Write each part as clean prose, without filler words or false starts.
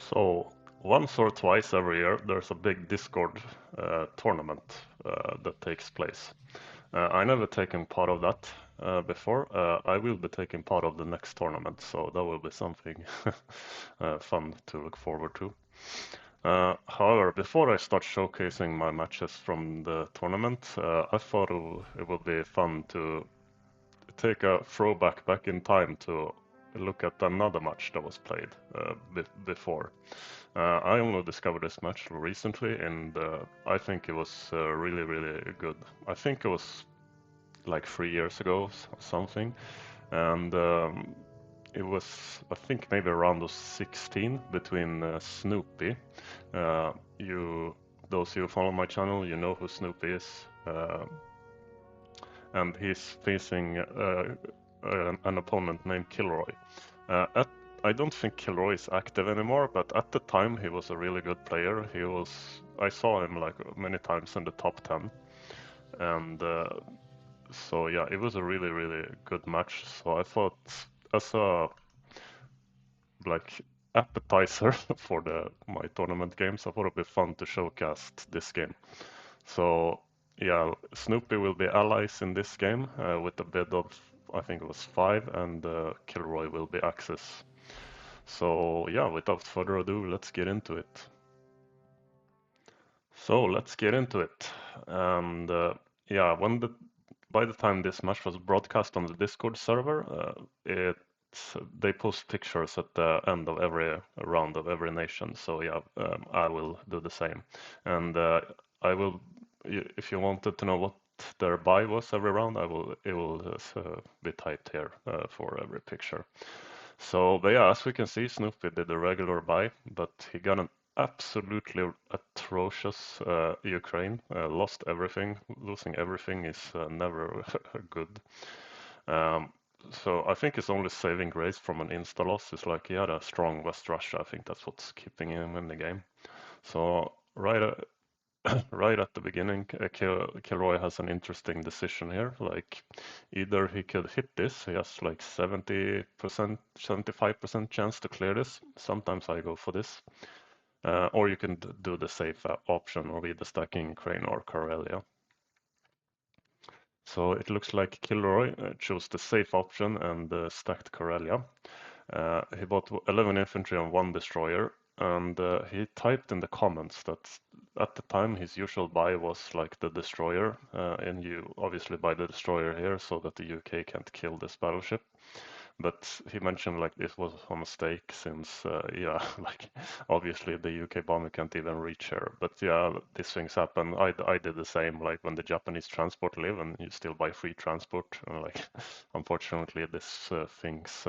So once or twice every year, there's a big Discord tournament that takes place. I never taken part of that before. I will be taking part of the next tournament, so that will be something fun to look forward to. However, before I start showcasing my matches from the tournament, I thought it would be fun to take a throwback back in time to look at another match that was played before. I only discovered this match recently, and I think it was really, really good. I think it was like 3 years ago, or something, and it was, I think, maybe around the 16 between Snoopy. Uh, you, those who follow my channel, you know who Snoopy is, and he's facing an opponent named Kilroy. I don't think Kilroy is active anymore, but at the time he was a really good player. I saw him like many times in the top 10, and so yeah, it was a really, really good match. So I thought, as a like appetizer for my tournament games, I thought it'd be fun to showcase this game. So yeah, Snoopy will be allies in this game with a bid of, I think it was 5, and Kilroy will be Axis. So yeah, without further ado, let's get into it. So let's get into it. And yeah, by the time this match was broadcast on the Discord server, they post pictures at the end of every round of every nation. So yeah, I will do the same. And I will, if you wanted to know what their buy was every round, it will be typed here for every picture. So, but yeah, as we can see, Snoopy did a regular buy, but he got an absolutely atrocious Ukraine. Lost everything. Losing everything is never good. Um, so I think his only saving grace from an insta loss is like he had a strong West Russia. I think that's what's keeping him in the game. So right at the beginning, Kilroy has an interesting decision here. Like, either he could hit this, he has like 70%, 75% chance to clear this. Sometimes I go for this. Or you can do the safe option or either stacking Crane or Corellia. So it looks like Kilroy chose the safe option and stacked Corellia. He bought 11 infantry and 1 destroyer, and he typed in the comments that at the time his usual buy was like the destroyer, and you obviously buy the destroyer here so that the UK can't kill this battleship. But he mentioned like this was a mistake since, yeah, like obviously the UK bomber can't even reach here. But yeah, these things happen. I did the same, like when the Japanese transport live and you still buy free transport. Like, unfortunately, these things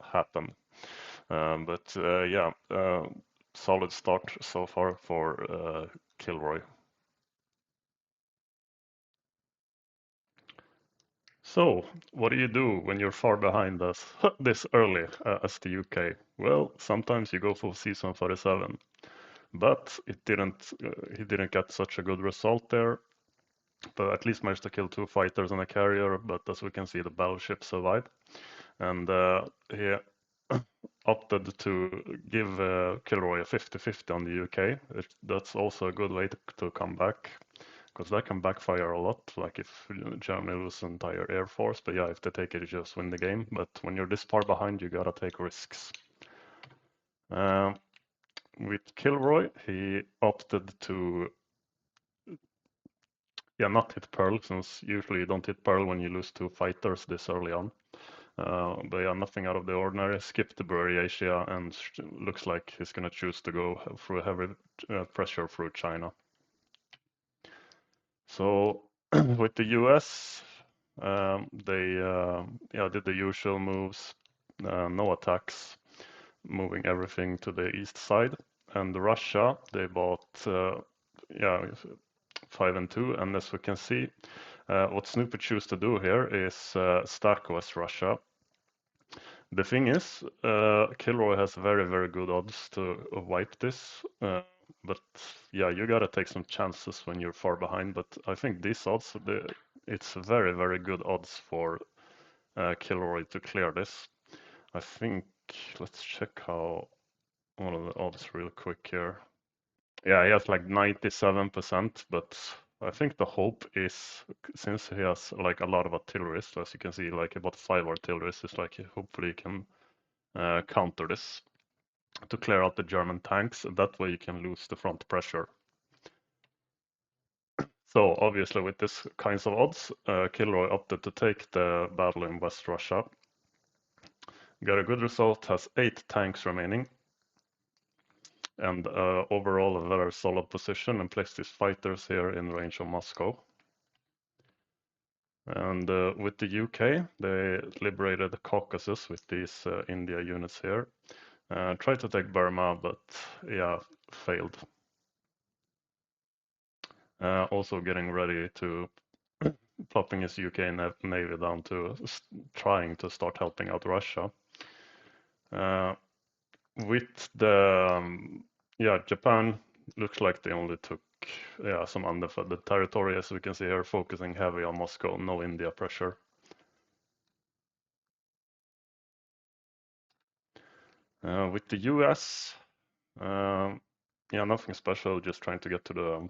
happen. But yeah, solid start so far for Kilroy. So, what do you do when you're far behind us this early as the UK? Well, sometimes you go for season 47, but he didn't get such a good result there, but at least managed to kill 2 fighters and a carrier, but as we can see, the battleship survived. And he opted to give Kilroy a 50-50 on the UK. That's also a good way to come back, because that can backfire a lot, like if Germany loses entire air force. But yeah, if they take it, you just win the game. But when you're this far behind, you gotta take risks. Uh, with Kilroy, he opted to, yeah, not hit Pearl, since usually you don't hit Pearl when you lose 2 fighters this early on. But yeah, nothing out of the ordinary. Skip the Buri Asia, and looks like he's gonna choose to go through heavy pressure through China. So with the US, they yeah, did the usual moves, no attacks, moving everything to the east side. And Russia, they bought yeah, 5 and 2, and as we can see, what Snoopy choose to do here is stack West Russia. The thing is, Kilroy has very, very good odds to wipe this, but yeah, you gotta take some chances when you're far behind. But I think these odds, it's very, very good odds for Kilroy to clear this. I think, let's check how one of the odds real quick here. Yeah, he has like 97%, but I think the hope is since he has like a lot of artillery, so as you can see, like about 5 artillery, is like hopefully he can counter this to clear out the German tanks. That way you can lose the front pressure. So obviously with this kinds of odds, Kilroy opted to take the battle in West Russia. Got a good result, has 8 tanks remaining, and overall a very solid position, and placed his fighters here in range of Moscow. And with the UK, they liberated the Caucasus with these India units here. Tried to take Burma, but yeah, failed. Also getting ready to plopping his UK navy down to trying to start helping out Russia. With the Japan looks like they only took some undefended territory, as we can see here, focusing heavy on Moscow, no India pressure. With the US, nothing special, just trying to get to the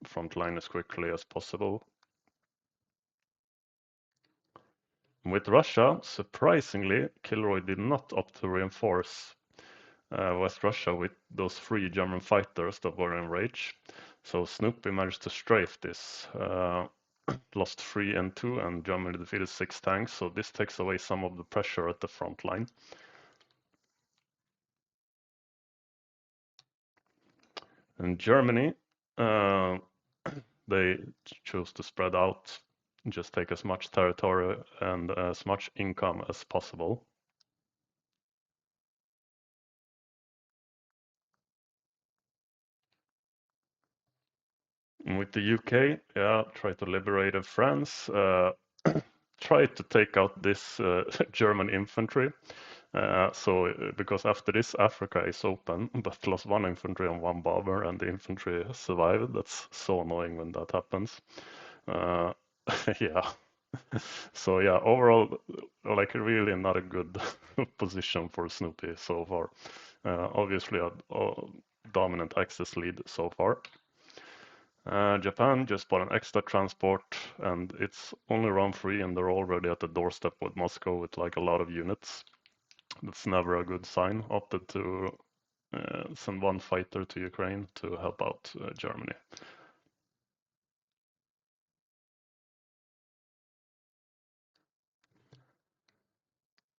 front line as quickly as possible. With Russia, surprisingly, Kilroy did not opt to reinforce West Russia with those 3 German fighters that were in rage. So Snoopy managed to strafe this, lost 3 and 2, and Germany defeated 6 tanks. So this takes away some of the pressure at the front line. In Germany, they chose to spread out, just take as much territory and as much income as possible. With the UK, try to liberate France, try to take out this German infantry. Because after this, Africa is open, but lost 1 infantry and 1 bomber, and the infantry survived. That's so annoying when that happens. Yeah. So yeah, overall, like really not a good position for Snoopy so far. Obviously, a dominant Axis lead so far. Japan just bought an extra transport, and it's only round 3, and they're already at the doorstep with Moscow with like a lot of units. That's never a good sign. Opted to send 1 fighter to Ukraine to help out Germany.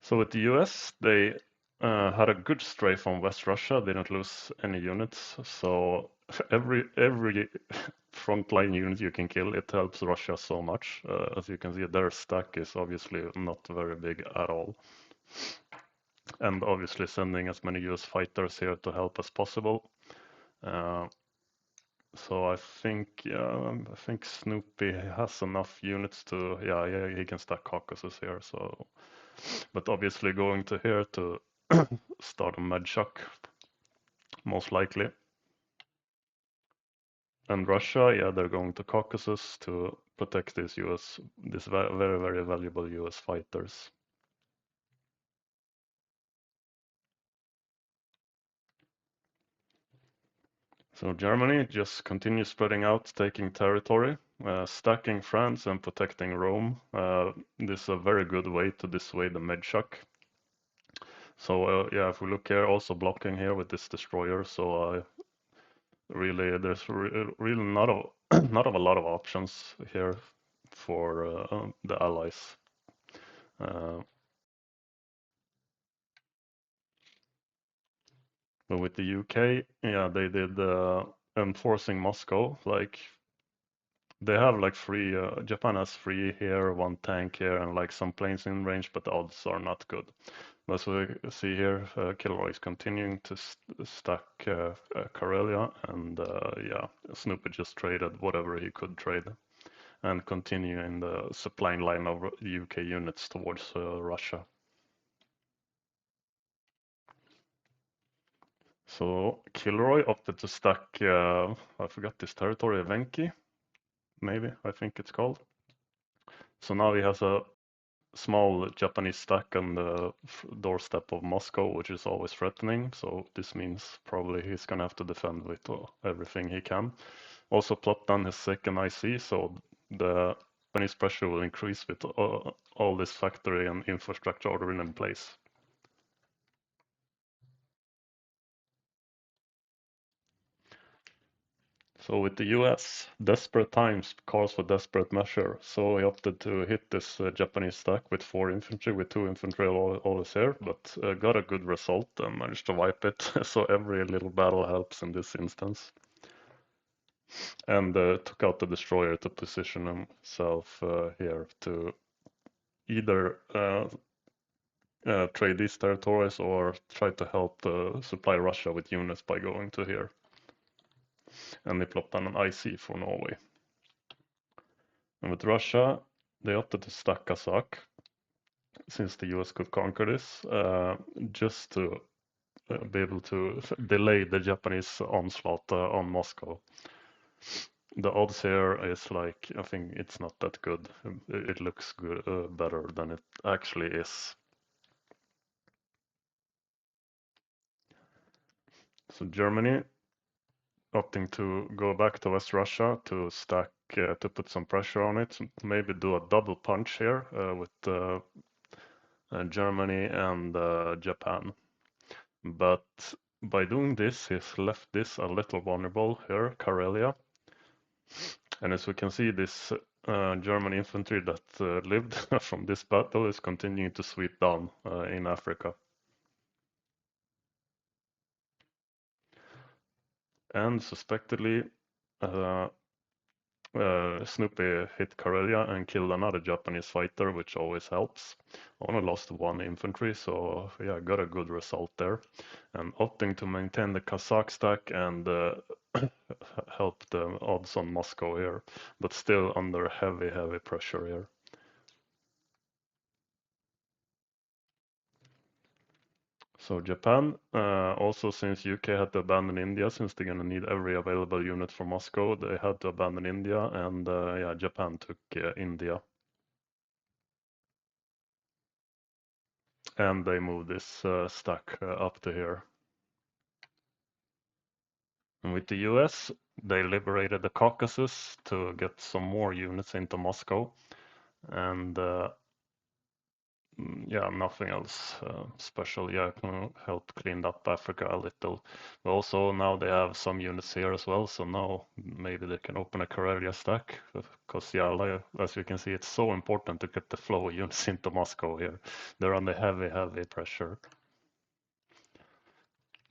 So with the US, they had a good strafe on West Russia. They didn't lose any units. So every frontline unit you can kill, it helps Russia so much. As you can see, their stack is obviously not very big at all. And obviously sending as many US fighters here to help as possible. So I think Snoopy has enough units to he can stack Caucasus here. So, but obviously going to here to start a med shock, most likely. And Russia, they're going to Caucasus to protect this very very valuable US fighters. So Germany just continues spreading out, taking territory, stacking France and protecting Rome. This is a very good way to dissuade the med shock. So if we look here, also blocking here with this destroyer. So really, there's really not a lot of options here for the allies. But with the UK, they did enforcing Moscow. Like they have like 3. Japan has 3 here, 1 tank here, and like some planes in range, but the odds are not good. As we see here, Kilroy is continuing to stack Karelia, and Snoopy just traded whatever he could trade and continue in the supplying line of UK units towards Russia. So Kilroy opted to stack, I forgot this territory, Venki, maybe, I think it's called. So now he has a small Japanese stack on the doorstep of Moscow, which is always threatening. So this means probably he's gonna have to defend with everything he can. Also plot down his second IC, so the Japanese pressure will increase with all this factory and infrastructure already in place. So with the US, desperate times calls for desperate measure. So he opted to hit this Japanese stack with 4 infantry, with 2 infantry always here, but got a good result and managed to wipe it. So every little battle helps in this instance. And took out the destroyer to position himself here to either trade these territories or try to help supply Russia with units by going to here. And they plopped down an IC for Norway. And with Russia, they opted to stack Kazakh, since the US could conquer this, just to be able to delay the Japanese onslaught on Moscow. The odds here is like, I think it's not that good. It looks good, better than it actually is. So Germany opting to go back to West Russia to stack, to put some pressure on it, maybe do a double punch here with Germany and Japan. But by doing this, he's left this a little vulnerable here, Karelia. And as we can see, this German infantry that lived from this battle is continuing to sweep down in Africa. And suspectedly, Snoopy hit Karelia and killed another Japanese fighter, which always helps. Only lost 1 infantry, so yeah, got a good result there. And opting to maintain the Kazakh stack and help the odds on Moscow here, but still under heavy pressure here. So Japan, also since UK had to abandon India, since they're gonna need every available unit for Moscow, they had to abandon India, and yeah, Japan took India. And they moved this stack up to here. And with the US, they liberated the Caucasus to get some more units into Moscow. And yeah, nothing else special. Yeah, can help clean up Africa a little. But also now they have some units here as well, so now maybe they can open a Karelia stack. Because yeah, like, as you can see, it's so important to get the flow of units into Moscow here. They're under heavy pressure.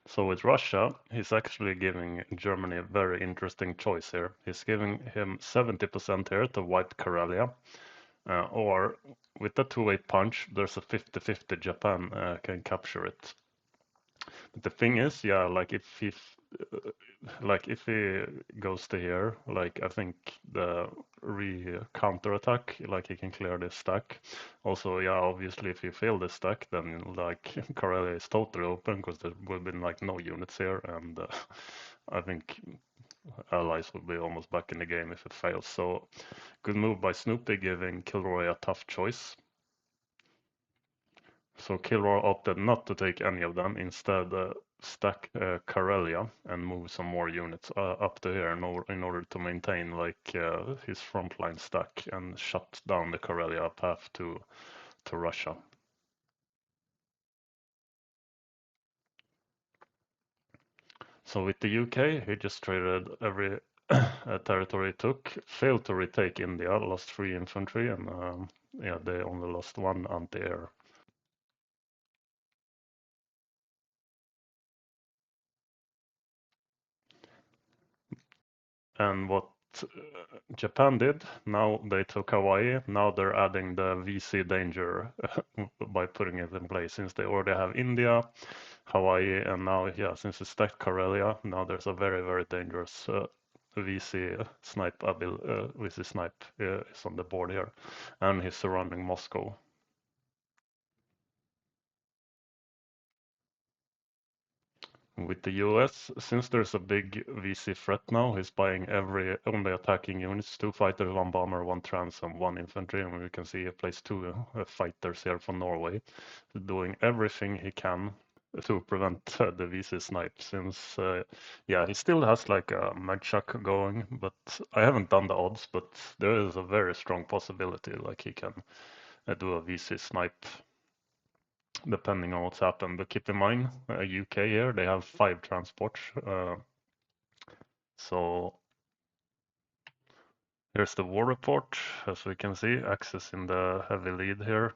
So with Russia, he's actually giving Germany a very interesting choice here. He's giving him 70% here to wipe Karelia. Or with the two-way punch, there's a 50-50 Japan can capture it. But the thing is, yeah, like if he goes to here, like I think the counter-attack, like he can clear this stack. Also, yeah, obviously if he fail this stack, then like Karelia is totally open because there will be like no units here, and I think allies will be almost back in the game if it fails. So good move by Snoopy, giving Kilroy a tough choice. So Kilroy opted not to take any of them, instead stack Karelia and move some more units up to here in order to maintain like his frontline stack and shut down the Karelia path to Russia. So with the UK, he just traded every territory he took, failed to retake India, lost 3 infantry, and yeah, they only lost 1 anti-air. And what Japan did, now they took Hawaii, now they're adding the VC danger by putting it in place, since they already have India, Hawaii, and now, yeah, since it's stacked Karelia, now there's a very dangerous VC snipe VC snipe is on the board here, and he's surrounding Moscow. With the US, since there's a big VC threat now, he's buying only attacking units, 2 fighters, 1 bomber, 1 trans, and 1 infantry. And we can see he plays 2 fighters here from Norway, doing everything he can to prevent the VC snipe. Since, yeah, he still has like a magchuck going, but I haven't done the odds, but there is a very strong possibility like he can do a VC snipe depending on what's happened. But keep in mind, UK here, they have 5 transports. So here's the war report. As we can see, Axis in the heavy lead here.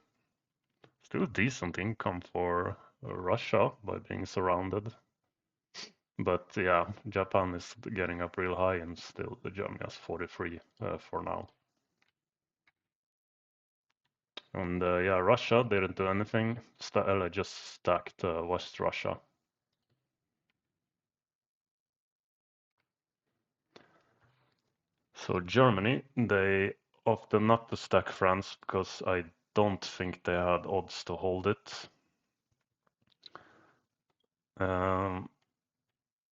Still decent income for Russia by being surrounded. But yeah, Japan is getting up real high, and still the Germany has 43 for now. And yeah, Russia didn't do anything. Just stacked West Russia. So Germany, they opted not to stack France because I don't think they had odds to hold it.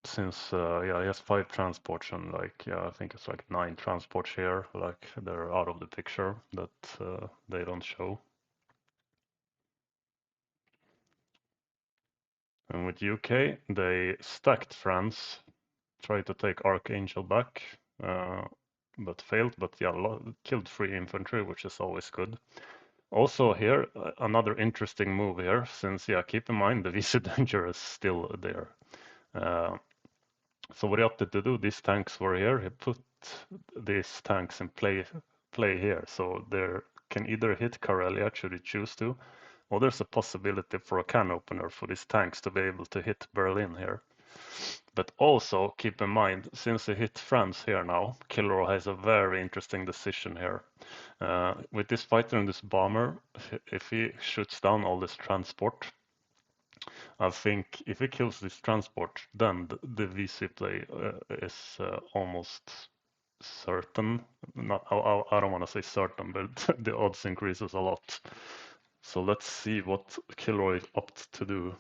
Since yeah, he has 5 transports and like yeah, I think it's like 9 transports here, like they're out of the picture that they don't show. And with UK, they stacked France, tried to take Archangel back, but failed. But yeah, killed 3 infantry, which is always good. Also here, another interesting move here, since yeah, keep in mind the VC danger is still there. So what he opted to do, these tanks were here. He put these tanks in play here, so they can either hit Karelia should he choose to, or there's a possibility for a can opener for these tanks to be able to hit Berlin here. But also keep in mind, since he hit France here now, Kilroy has a very interesting decision here. With this fighter and this bomber, if he shoots down all this transport, I think if he kills this transport, then the VC play is almost certain. Not, I don't want to say certain, but the odds increases a lot. So let's see what Kilroy opts to do.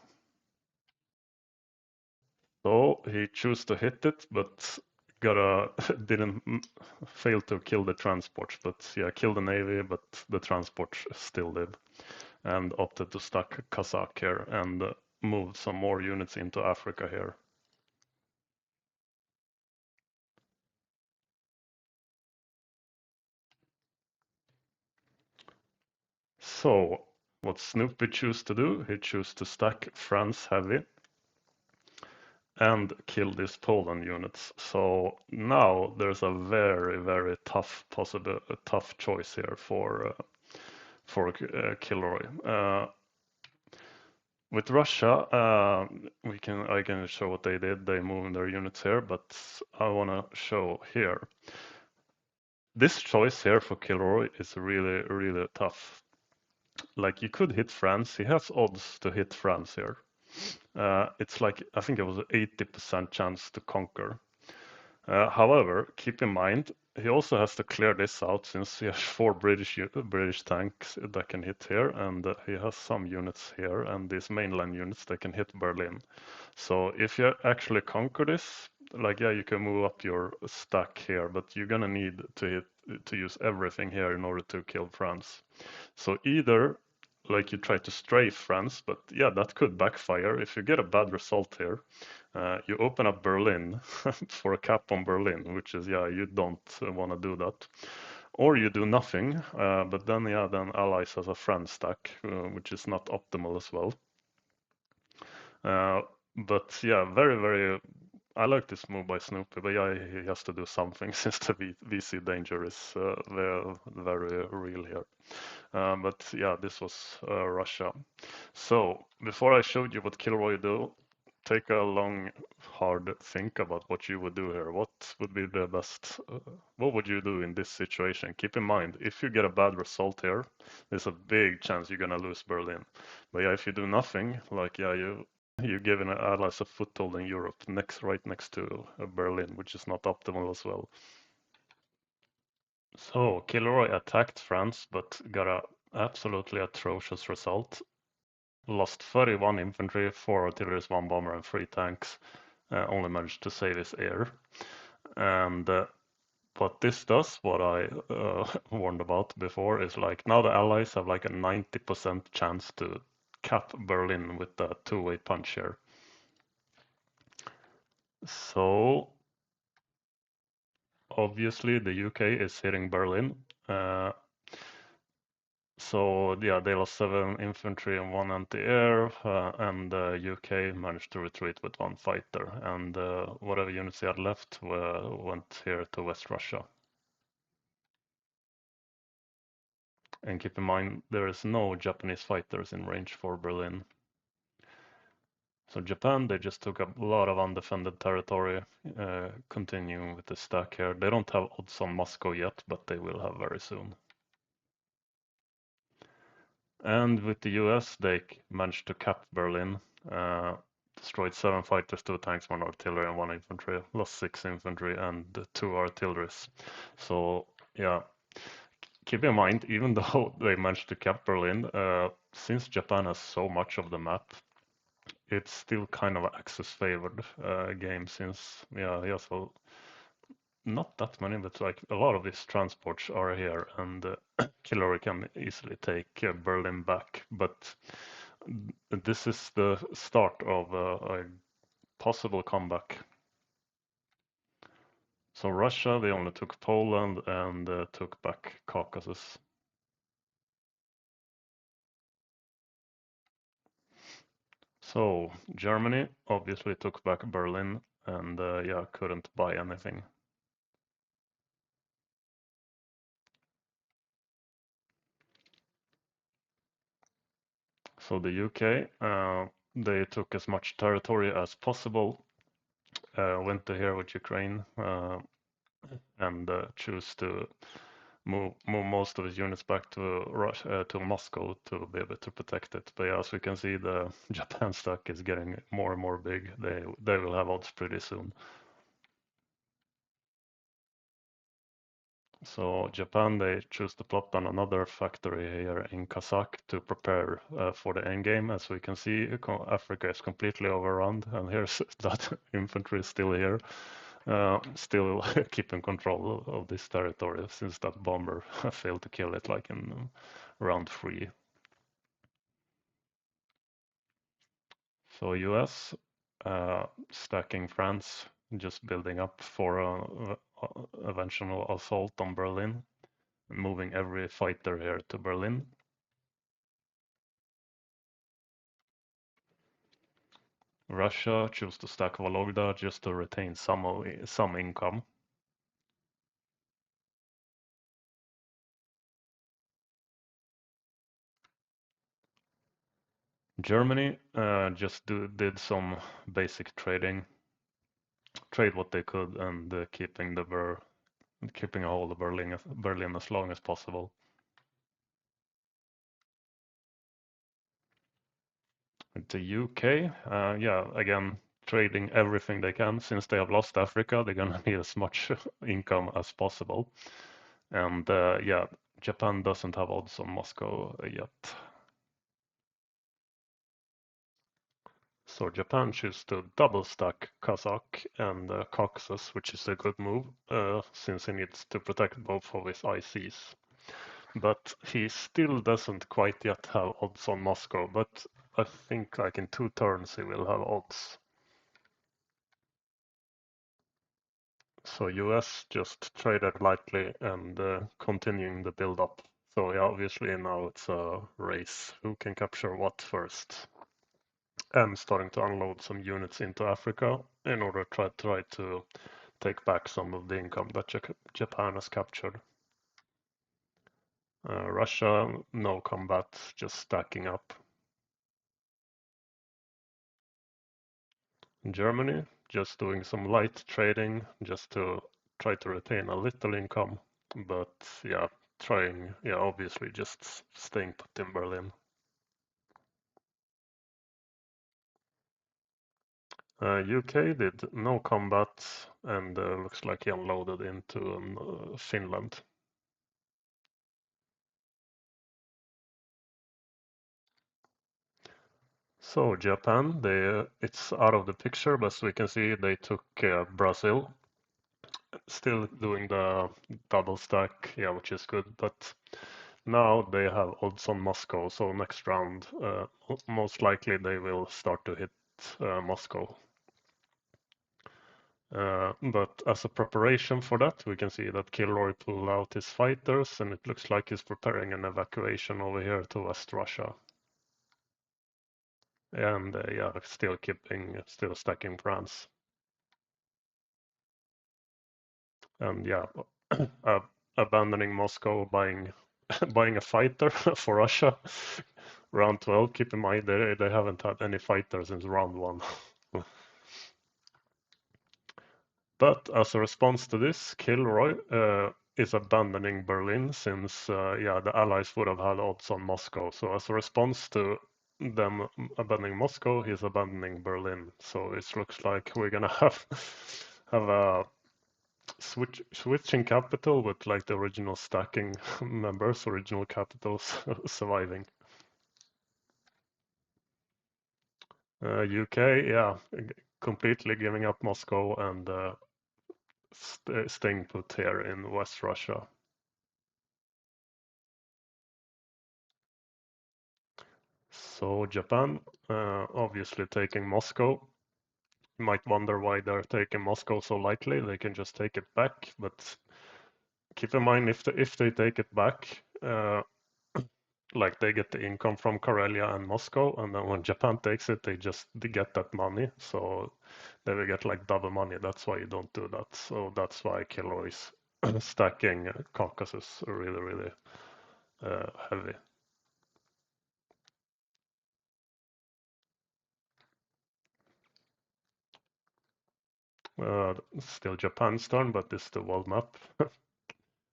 So he chose to hit it, but didn't fail to kill the transport. But yeah, killed the navy, but the transport still live, and opted to stack Kazakh here and moved some more units into Africa here. So what Snoopy chose to do, he chose to stack France heavy and kill these Poland units. So now there's a very, very tough choice here for Kilroy. With Russia, I can show what they did. They moved their units here, but I want to show here. This choice here for Kilroy is really, really tough. Like you could hit France. He has odds to hit France here. It's like I think it was an 80% chance to conquer. However, keep in mind he also has to clear this out since he has 4 British tanks that can hit here, and he has some units here, and these mainland units that can hit Berlin. So if you actually conquer this, like yeah, you can move up your stack here, but you're gonna need to use everything here in order to kill France. So either like you try to strafe France, but yeah, that could backfire if you get a bad result here. You open up Berlin for a cap on Berlin, which is yeah, you don't want to do that. Or you do nothing, but then yeah, then Allies has a friend stack, which is not optimal as well. But yeah, very, very. I like this move by Snoopy, but yeah, he has to do something since the VC danger is very, very real here. But yeah, this was Russia. So before I showed you what Kilroy do, take a long, hard think about what you would do here. What would be the best? What would you do in this situation? Keep in mind, if you get a bad result here, there's a big chance you're gonna lose Berlin. But yeah, if you do nothing, like yeah, you give an allies a foothold in Europe, right next to Berlin, which is not optimal as well. So Kilroy attacked France, but got a absolutely atrocious result. lost 31 infantry, 4 artillery, 1 bomber, and 3 tanks. Only managed to save his air. And what this does, what I warned about before, is like now the Allies have like a 90% chance to cap Berlin with the two-way punch here. So obviously the UK is hitting Berlin. So yeah, they lost 7 infantry and 1 anti-air, and the UK managed to retreat with 1 fighter, and whatever units they had left went here to West Russia. And keep in mind, there is no Japanese fighters in range for Berlin. So Japan, they just took a lot of undefended territory, continuing with the stack here. They don't have odds on Moscow yet, but they will have very soon. And with the US, they managed to cap Berlin, destroyed 7 fighters, 2 tanks, 1 artillery, and 1 infantry, lost 6 infantry and 2 artilleries. So yeah, keep in mind, even though they managed to cap Berlin, since Japan has so much of the map, it's still kind of an Axis favored game since, yeah, so not that many, but like a lot of these transports are here, and Kilroy can easily take Berlin back. But this is the start of a possible comeback. So Russia, they only took Poland and took back Caucasus. So Germany obviously took back Berlin and yeah, couldn't buy anything. So the UK, they took as much territory as possible, went to here with Ukraine, and choose to move most of his units back to Russia, to Moscow to be able to protect it. But yeah, as we can see, the Japan stack is getting more and more big. They will have odds pretty soon. So Japan, they choose to plot down another factory here in Kazakh to prepare for the end game. As we can see, Africa is completely overrun, and here's that infantry still here, still keeping control of this territory since that bomber failed to kill it like in round 3. So US stacking France, just building up for an eventual assault on Berlin, moving every fighter here to Berlin. Russia chose to stack Vologda just to retain some income. Germany just did some basic trading, trade what they could, and keeping a hold of Berlin as long as possible. The UK, yeah, again, trading everything they can. Since they have lost Africa, they're gonna need as much income as possible. And yeah, Japan doesn't have odds on Moscow yet. So Japan chooses to double stack Kazakh and Caucasus, which is a good move, since he needs to protect both of his ICs. But he still doesn't quite yet have odds on Moscow, but I think like in 2 turns he will have odds. So US just traded lightly and continuing the build up. So yeah, obviously now it's a race who can capture what first. And starting to unload some units into Africa in order to try to take back some of the income that Japan has captured. Russia, no combat, just stacking up. Germany, just doing some light trading just to try to retain a little income. But yeah, obviously just staying put in Berlin. UK did no combat and looks like he unloaded into Finland. So Japan, it's out of the picture, but as we can see they took Brazil, still doing the double stack, yeah, which is good. But now they have odds on Moscow, so next round, most likely they will start to hit Moscow. But as a preparation for that, we can see that Kilroy pulled out his fighters, and it looks like he's preparing an evacuation over here to West Russia. And yeah, still stacking France. And yeah, uh, abandoning Moscow, buying buying a fighter for Russia. Round 12, keep in mind they haven't had any fighters since round 1. But as a response to this, Kilroy is abandoning Berlin since yeah, the Allies would have had odds on Moscow. So as a response to them abandoning Moscow, he's abandoning Berlin. So it looks like we're gonna have a switching capital with like the original stacking members, original capitals surviving. UK, yeah, completely giving up Moscow and staying put here in West Russia. So Japan, obviously taking Moscow. You might wonder why they're taking Moscow so lightly. They can just take it back, but keep in mind if they take it back, like they get the income from Karelia and Moscow, and then when Japan takes it, they get that money, so they will get like double money. That's why you don't do that. So that's why Kilroy is stacking Caucasus really heavy. Still Japan's turn, but this is the world map.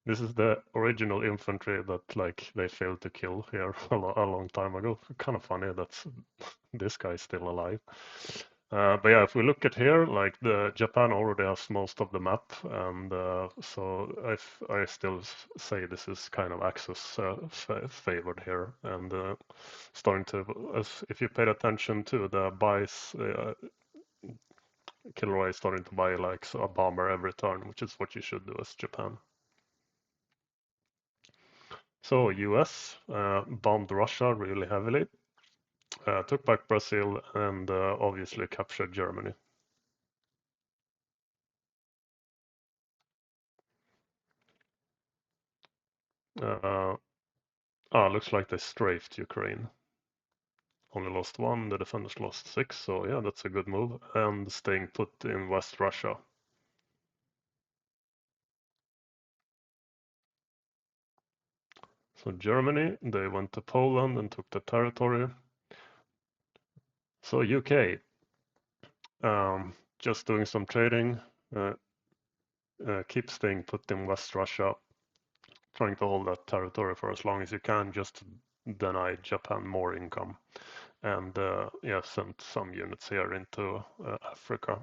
This is the original infantry that like they failed to kill here a long time ago. Kind of funny that this guy's still alive. But yeah, if we look at here, like the Japan already has most of the map, and so I still say this is kind of Axis favored here, and starting to, as if you paid attention to the buys, Kilroy is starting to buy like a bomber every turn, which is what you should do as Japan. So US bombed Russia really heavily, took back Brazil, and obviously captured Germany. Uh, Looks like they strafed Ukraine. Only lost one, the defenders lost 6, so yeah, that's a good move. And staying put in West Russia. So Germany, they went to Poland and took the territory. So UK, just doing some trading, keep staying put in West Russia, trying to hold that territory for as long as you can, just to deny Japan more income. And yeah, sent some units here into Africa.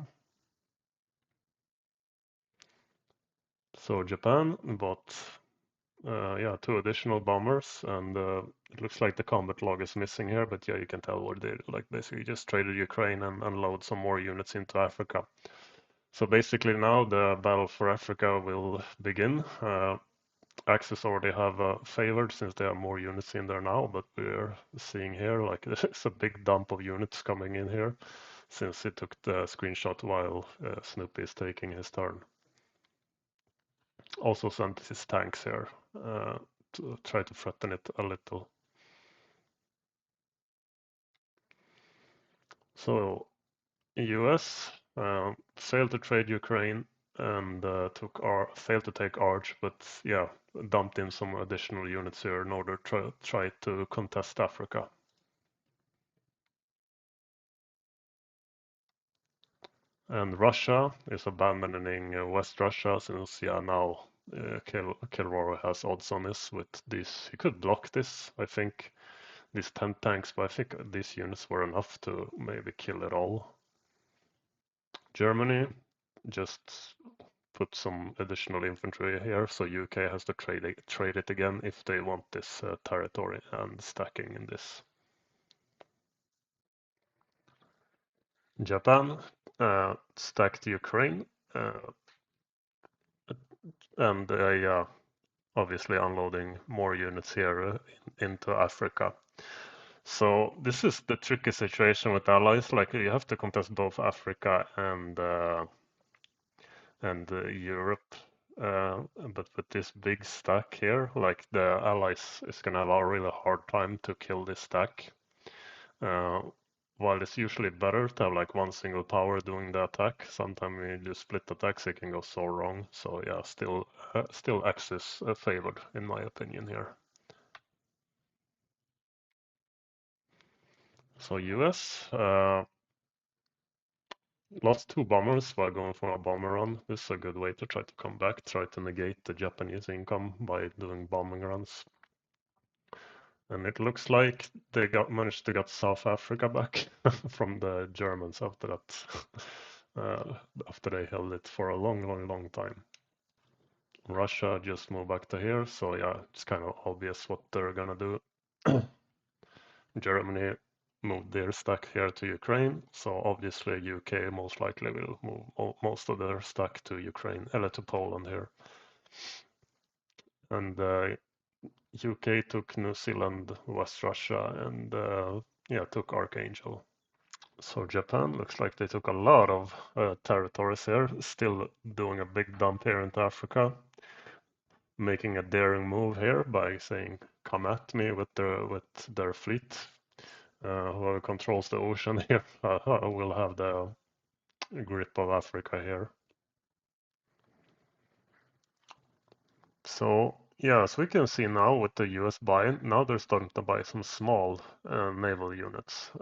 So Japan bought yeah, 2 additional bombers, and it looks like the combat log is missing here, but yeah, you can tell what they like basically just traded Ukraine and unload some more units into Africa. So basically now the battle for Africa will begin. Axis already have favored since there are more units in there now, but we're seeing here like there's a big dump of units coming in here since he took the screenshot while Snoopy is taking his turn. Also sent his tanks here to try to threaten it a little. So US failed to trade Ukraine and failed to take Arch, but yeah, dumped in some additional units here in order to try to contest Africa. And Russia is abandoning West Russia since yeah now Kilroy has odds on this with this. He could block this, I think, these 10 tanks, but I think these units were enough to maybe kill it all. Germany just put some additional infantry here, so UK has to trade it again if they want this territory and stacking in this. Japan stacked Ukraine, and yeah, obviously unloading more units here into Africa. So this is the tricky situation with allies. Like you have to contest both Africa and Europe. But with this big stack here, like the allies is gonna have a really hard time to kill this stack. Uh, while it's usually better to have like one single power doing the attack, sometimes when you do split attacks, it can go so wrong. So yeah, still Axis favored in my opinion here. So US lost two bombers while going for a bomber run. This is a good way to try to come back, try to negate the Japanese income by doing bombing runs. And it looks like they managed to get South Africa back from the Germans after that, after they held it for a long time. Russia just moved back to here, so yeah, it's kind of obvious what they're gonna do. Germany moved their stack here to Ukraine, so obviously UK most likely will move most of their stack to Ukraine, to Poland here. And UK took New Zealand, West Russia, and yeah, took Archangel. So Japan looks like they took a lot of territories here, still doing a big dump here into Africa, making a daring move here by saying, "Come at me with their fleet. Whoever controls the ocean here will have the grip of Africa here." So yeah, as we can see now with the US buying, now they're starting to buy some small naval units.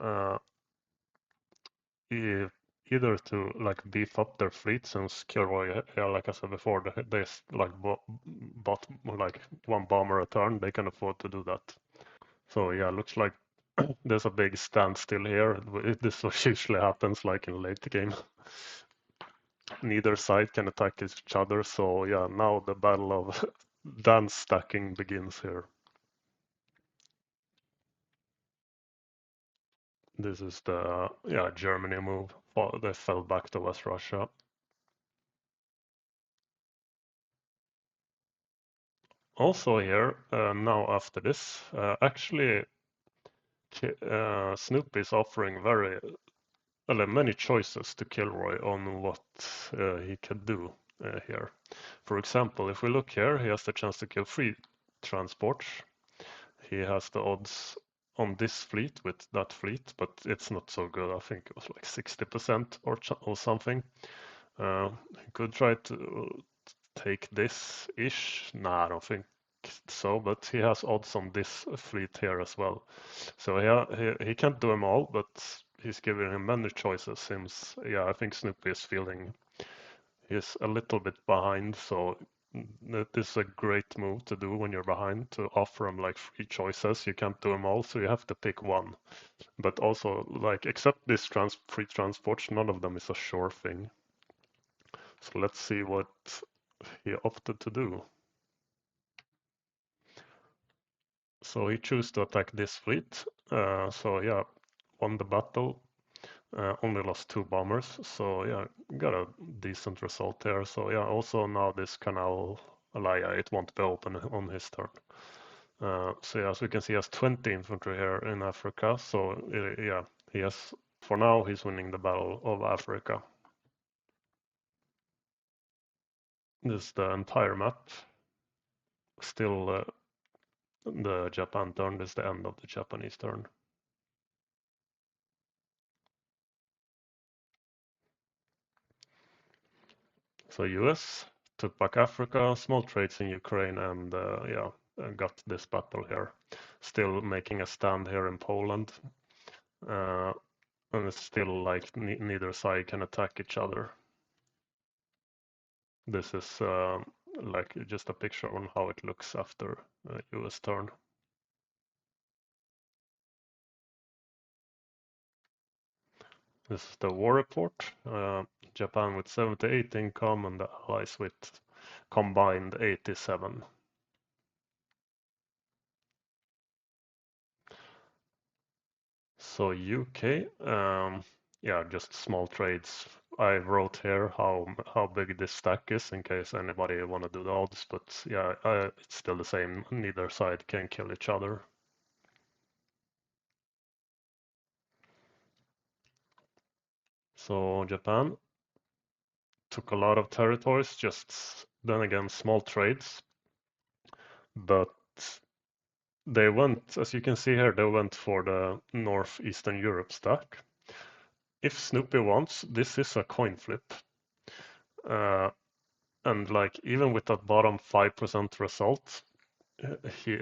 Either to like beef up their fleet since Kilroy, yeah, like I said before, they like bought like one bomber a turn. They can afford to do that. So yeah, looks like there's a big standstill here. This usually happens like in late game. Neither side can attack each other. So yeah, now the battle of dance stacking begins here. This is the yeah Germany move. They fell back to West Russia. Also here, now after this, actually Snoopy is offering many choices to Kilroy on what he can do here. For example, if we look here, he has the chance to kill 3 transports. He has the odds on this fleet with that fleet, but it's not so good. I think it was like 60% or something. He could try to take this-ish. Nah, I don't think so, but he has odds on this fleet here as well. So yeah, he can't do them all, but he's giving him many choices. Since yeah, I think Snoopy is feeling he's a little bit behind, so this is a great move to do when you're behind, to offer him like 3 choices. You can't do them all, so you have to pick one. But also, like, except this free transports, none of them is a sure thing. So let's see what he opted to do. So he chose to attack this fleet. So yeah, won the battle. Only lost 2 bombers. So yeah, got a decent result there. So yeah, also now this canal, it won't be open on his turn. So yeah, as we can see, he has 20 infantry here in Africa. So yeah, he has, for now, he's winning the Battle of Africa. This is the entire map. Still, the Japan turn. This is the end of the Japanese turn. So US took back Africa, small trades in Ukraine, and yeah, got this battle here. Still making a stand here in Poland, and it's still like neither side can attack each other. This is like just a picture on how it looks after US turn. This is the war report. Japan with 78 income and the Allies with combined 87. So UK, yeah, just small trades. I wrote here how big this stack is in case anybody want to do the odds, but yeah, it's still the same. Neither side can kill each other. So Japan took a lot of territories, just then again small trades, but they went, as you can see here, they went for the Northeastern Europe stack. If Snoopy wants, this is a coin flip. Uh, and like even with that bottom 5% result, he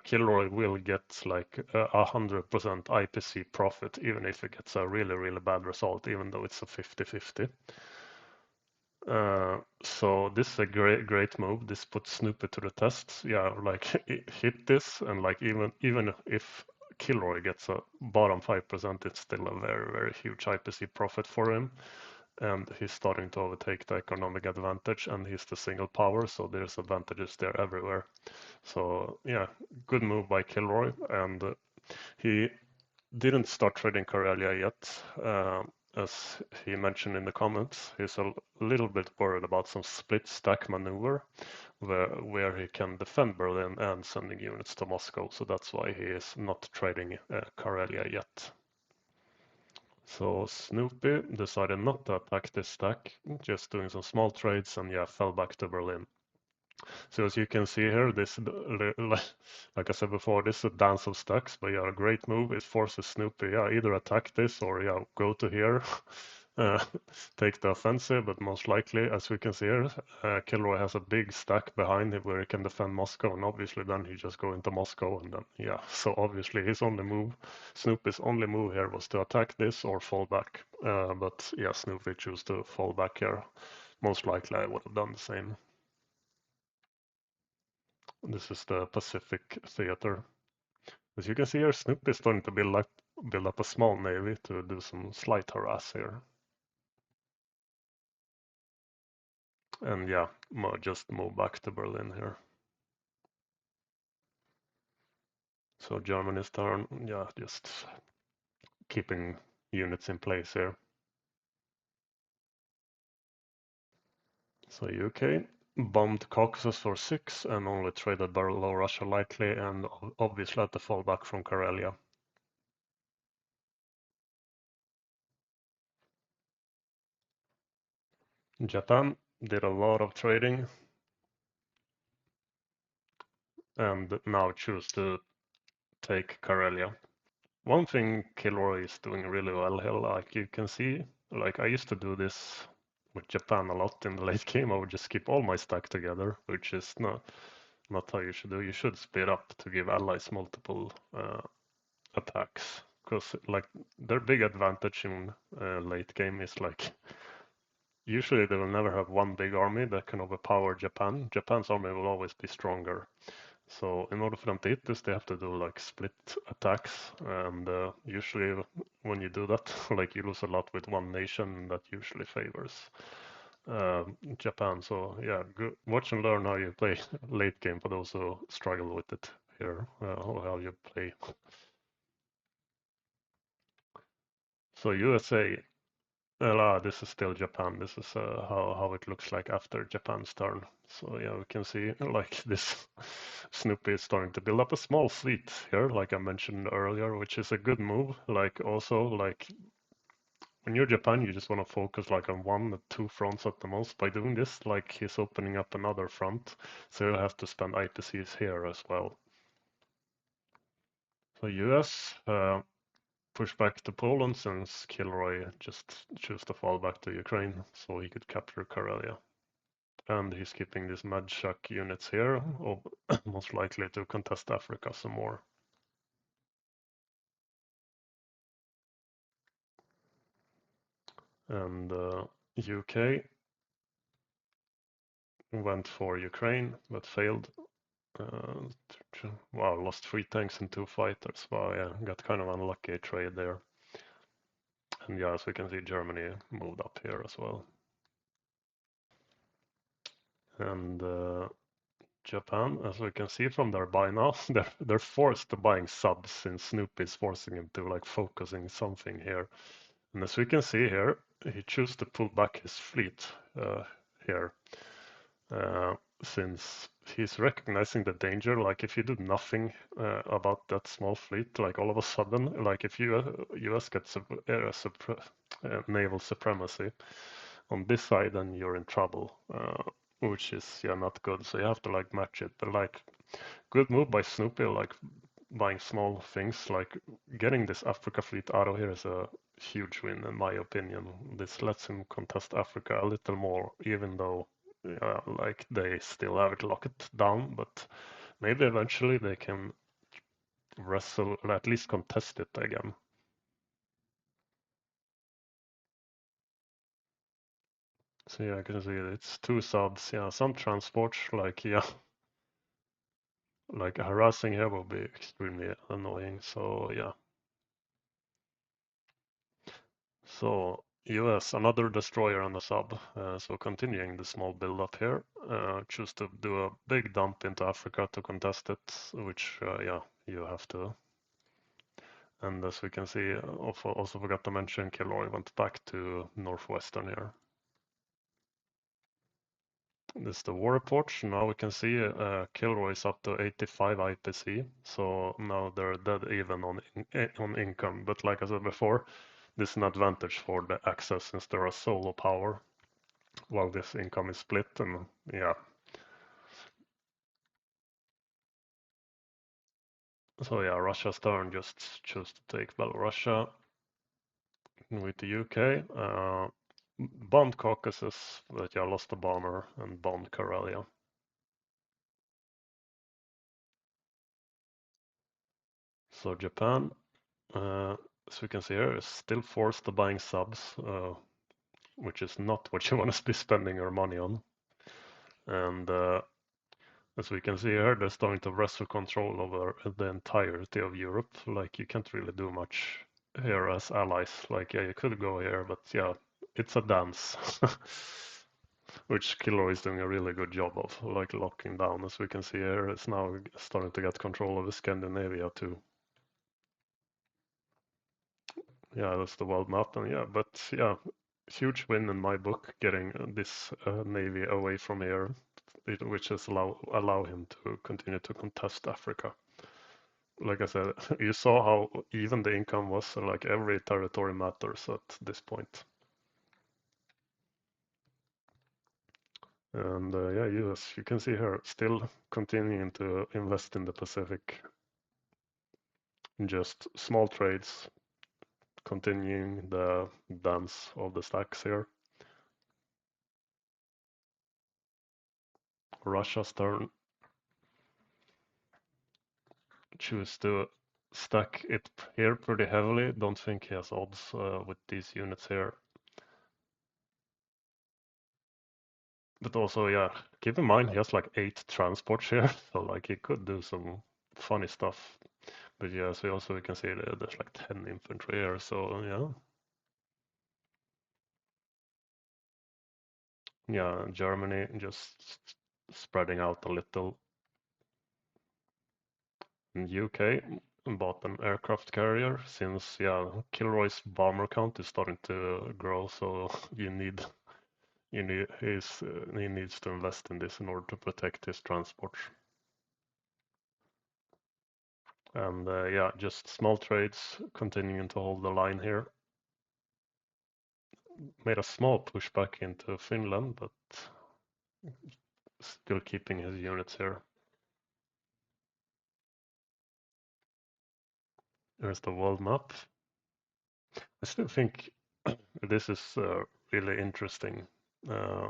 Kilroy will get like 100% IPC profit, even if it gets a really bad result, even though it's a 50-50. So this is a great move. This puts Snoopy to the test. Yeah, like hit this, and like even if Kilroy gets a bottom 5%, it's still a very huge IPC profit for him. And he's starting to overtake the economic advantage, and he's the single power, so there's advantages there everywhere. So yeah, good move by Kilroy, and he didn't start trading Karelia yet. As he mentioned in the comments, he's a little bit worried about some split stack maneuver where he can defend Berlin and sending units to Moscow. So that's why he is not trading Karelia yet. So Snoopy decided not to attack this stack, just doing some small trades, and yeah, fell back to Berlin. So as you can see here, this, like I said before, this is a dance of stacks, but yeah, a great move. It forces Snoopy, yeah, either attack this or yeah, go to here, uh, take the offensive. But most likely, as we can see here, Kilroy has a big stack behind him where he can defend Moscow, and obviously then he just go into Moscow, and then yeah. So obviously his only move, Snoopy's only move here was to attack this or fall back. But yeah, Snoopy chose to fall back here. Most likely I would have done the same. This is the Pacific Theater. As you can see here, Snoopy is starting to build up a small navy to do some slight harass here. And yeah, just move back to Berlin here. So Germany's turn, yeah, just keeping units in place here. So UK bombed Caucasus for 6 and only traded below Russia lightly, and obviously had to fall back from Karelia. Japan did a lot of trading and now choose to take Karelia. One thing Kilroy is doing really well here, like you can see, like I used to do this with Japan a lot in the late game. I would just keep all my stack together, which is not how you should do. You should split up to give allies multiple attacks, because like their big advantage in late game is like usually they will never have one big army that can overpower Japan. Japan's army will always be stronger. So in order for them to hit this, they have to do like split attacks, and usually when you do that, like you lose a lot with one nation. That usually favors Japan. So yeah, watch and learn how you play late game for those who struggle with it here, how you play. So USA, this is still Japan. This is how it looks like after Japan's turn. So yeah, we can see like this Snoopy is starting to build up a small fleet here, like I mentioned earlier, which is a good move. Like also like when you're Japan, you just want to focus like on one or two fronts at the most. By doing this, like he's opening up another front, so you'll have to spend IPCs here as well. So US push back to Poland since Kilroy just chose to fall back to Ukraine so he could capture Karelia. And he's keeping these Madshak units here, most likely to contest Africa some more. And UK went for Ukraine but failed. Uh, wow, lost 3 tanks and 2 fighters. Wow, yeah, got kind of unlucky trade there. And yeah, as we can see, Germany moved up here as well. And Japan, as we can see from their buy now, they're forced to buying subs since Snoopy is forcing him to like focusing something here. And as we can see here, he chose to pull back his fleet here, uh, since he's recognizing the danger. Like if you do nothing about that small fleet, like all of a sudden, like if US gets naval supremacy on this side, then you're in trouble, which is not good. So you have to like match it. But like good move by Snoopy, like buying small things, like getting this Africa fleet out of here is a huge win in my opinion. This lets him contest Africa a little more, even though like they still have it locked down, but maybe eventually they can wrestle or at least contest it again. So yeah, I can see it's two subs. Yeah, some transports like like harassing here will be extremely annoying. So yeah. So US, another destroyer on the sub. So continuing the small build up here, choose to do a big dump into Africa to contest it, which yeah, you have to. And as we can see, also forgot to mention Kilroy went back to northwestern here. This is the war report. Now we can see Kilroy is up to 85 IPC, so now they're dead even on income. But like I said before, this is an advantage for the Axis since they're a solo power, while this income is split. And yeah, so yeah, Russia's turn just chose to take Belarusia with the UK. Bombed Caucasus, but yeah, lost the bomber and bombed Karelia. So Japan, as we can see here, is still forced to buying subs, which is not what you want to be spending your money on. And as we can see here, they're starting to wrestle control over the entirety of Europe. Like you can't really do much here as allies. Like yeah, you could go here, but yeah, it's a dance. Which Kilroy is doing a really good job of, like locking down. As we can see here, it's now starting to get control of Scandinavia too. Yeah, that's the world map, and yeah, but yeah, huge win in my book, getting this navy away from here, which is allow him to continue to contest Africa. Like I said, you saw how even the income was. So like every territory matters at this point. And yeah, US, you can see here still continuing to invest in the Pacific, just small trades, continuing the dance of the stacks here. Russia's turn. Choose to stack it here pretty heavily. Don't think he has odds with these units here. But also, yeah, keep in mind he has like 8 transports here, so like he could do some funny stuff. But yeah, so also we can see that there's like 10 infantry here, so yeah. Yeah, Germany just spreading out a little. In UK bought an aircraft carrier since yeah, Kilroy's bomber count is starting to grow, so he needs to invest in this in order to protect his transports. And yeah, just small trades continuing to hold the line here. Made a small pushback into Finland, but still keeping his units here. Here's the world map. I still think this is really interesting. Uh,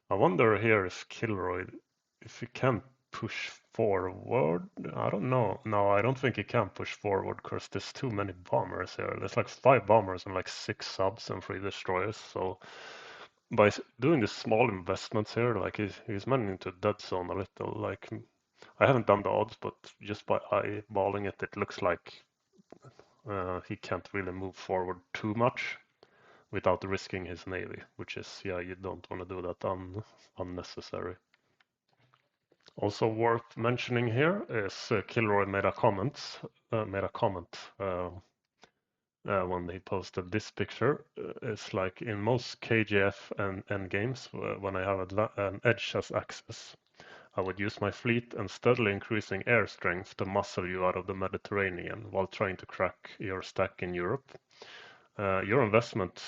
I wonder here if Kilroy, if he can push forward. I don't know. No, I don't think he can push forward because there's too many bombers here. There's like 5 bombers and like 6 subs and 3 destroyers. So by doing these small investments here, like he's managing to dead zone a little. Like I haven't done the odds, but just by eyeballing it, it looks like he can't really move forward too much without risking his navy, which is, yeah, you don't want to do that unnecessary. Also worth mentioning here is Kilroy made a comment when he posted this picture. It's like in most KGF and end games, when I have an edge as access, I would use my fleet and steadily increasing air strength to muscle you out of the Mediterranean while trying to crack your stack in Europe. Your investment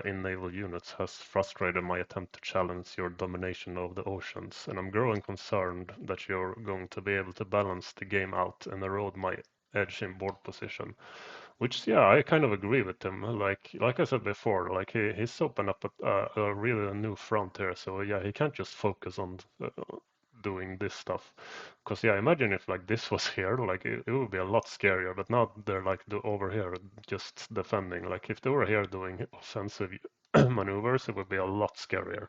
in naval units has frustrated my attempt to challenge your domination of the oceans, and I'm growing concerned that you're going to be able to balance the game out and erode my edge in board position. Which, yeah, I kind of agree with him. Like I said before, like he's opened up a really new front here. So yeah, he can't just focus on doing this stuff. Because yeah, imagine if like this was here, like it would be a lot scarier. But now they're like over here just defending. Like if they were here doing offensive maneuvers, it would be a lot scarier.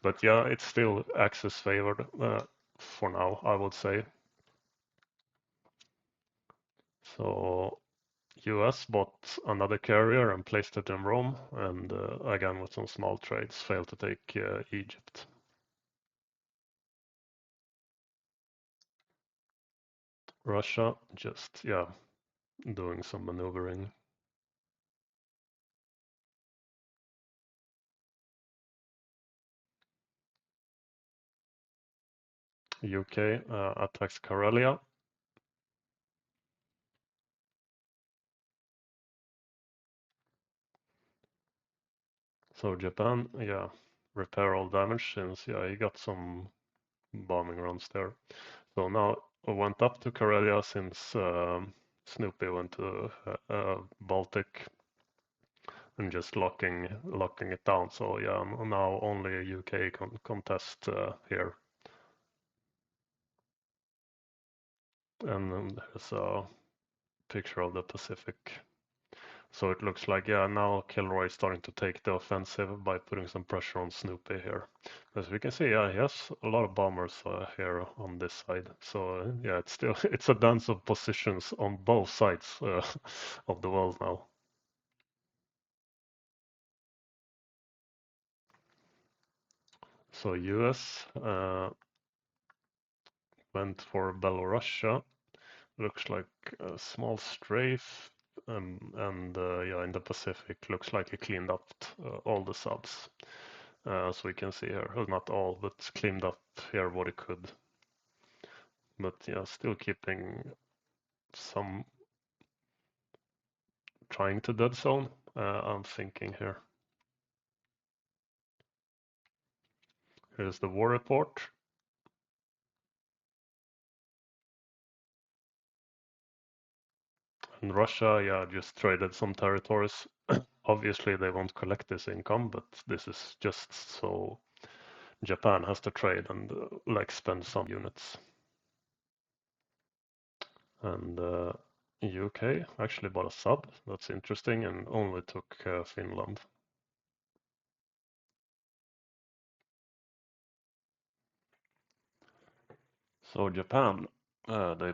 But yeah, it's still Axis favored for now, I would say. So US bought another carrier and placed it in Rome, and again with some small trades, failed to take Egypt. Russia just, yeah, doing some maneuvering. UK attacks Karelia. So Japan, yeah, repair all damage since, yeah, he got some bombing runs there. So now went up to Karelia since Snoopy went to Baltic and just locking it down. So yeah, now only a UK contest here. And there's a picture of the Pacific. So it looks like, yeah, now Kilroy is starting to take the offensive by putting some pressure on Snoopy here. As we can see, yeah, he has a lot of bombers here on this side. So yeah, it's still it's a dance of positions on both sides of the world now. So US went for Belarusia. Looks like a small strafe, and yeah, in the Pacific, looks like he cleaned up all the subs. As we can see here, well, not all, but cleaned up here what he could. But yeah, still keeping some, trying to dead zone. I'm thinking here. Here's the war report. And Russia, yeah, just traded some territories. Obviously, they won't collect this income, but this is just so Japan has to trade and like spend some units. And UK actually bought a sub. That's interesting, and only took Finland. So Japan, they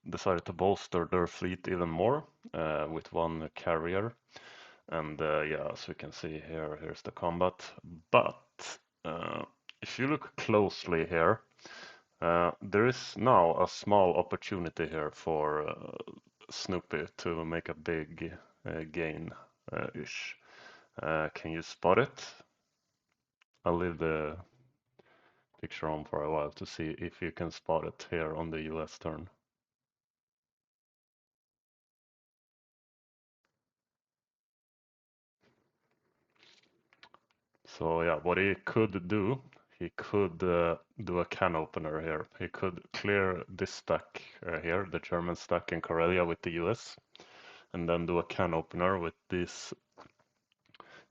decided to bolster their fleet even more with one carrier. And yeah, as we can see here, here's the combat. But if you look closely here, there is now a small opportunity here for Snoopy to make a big gain ish. Can you spot it? I'll leave the picture on for a while to see if you can spot it here on the US turn. So yeah, what he could do, he could do a can opener here. He could clear this stack here, the German stack in Karelia with the US, and then do a can opener with these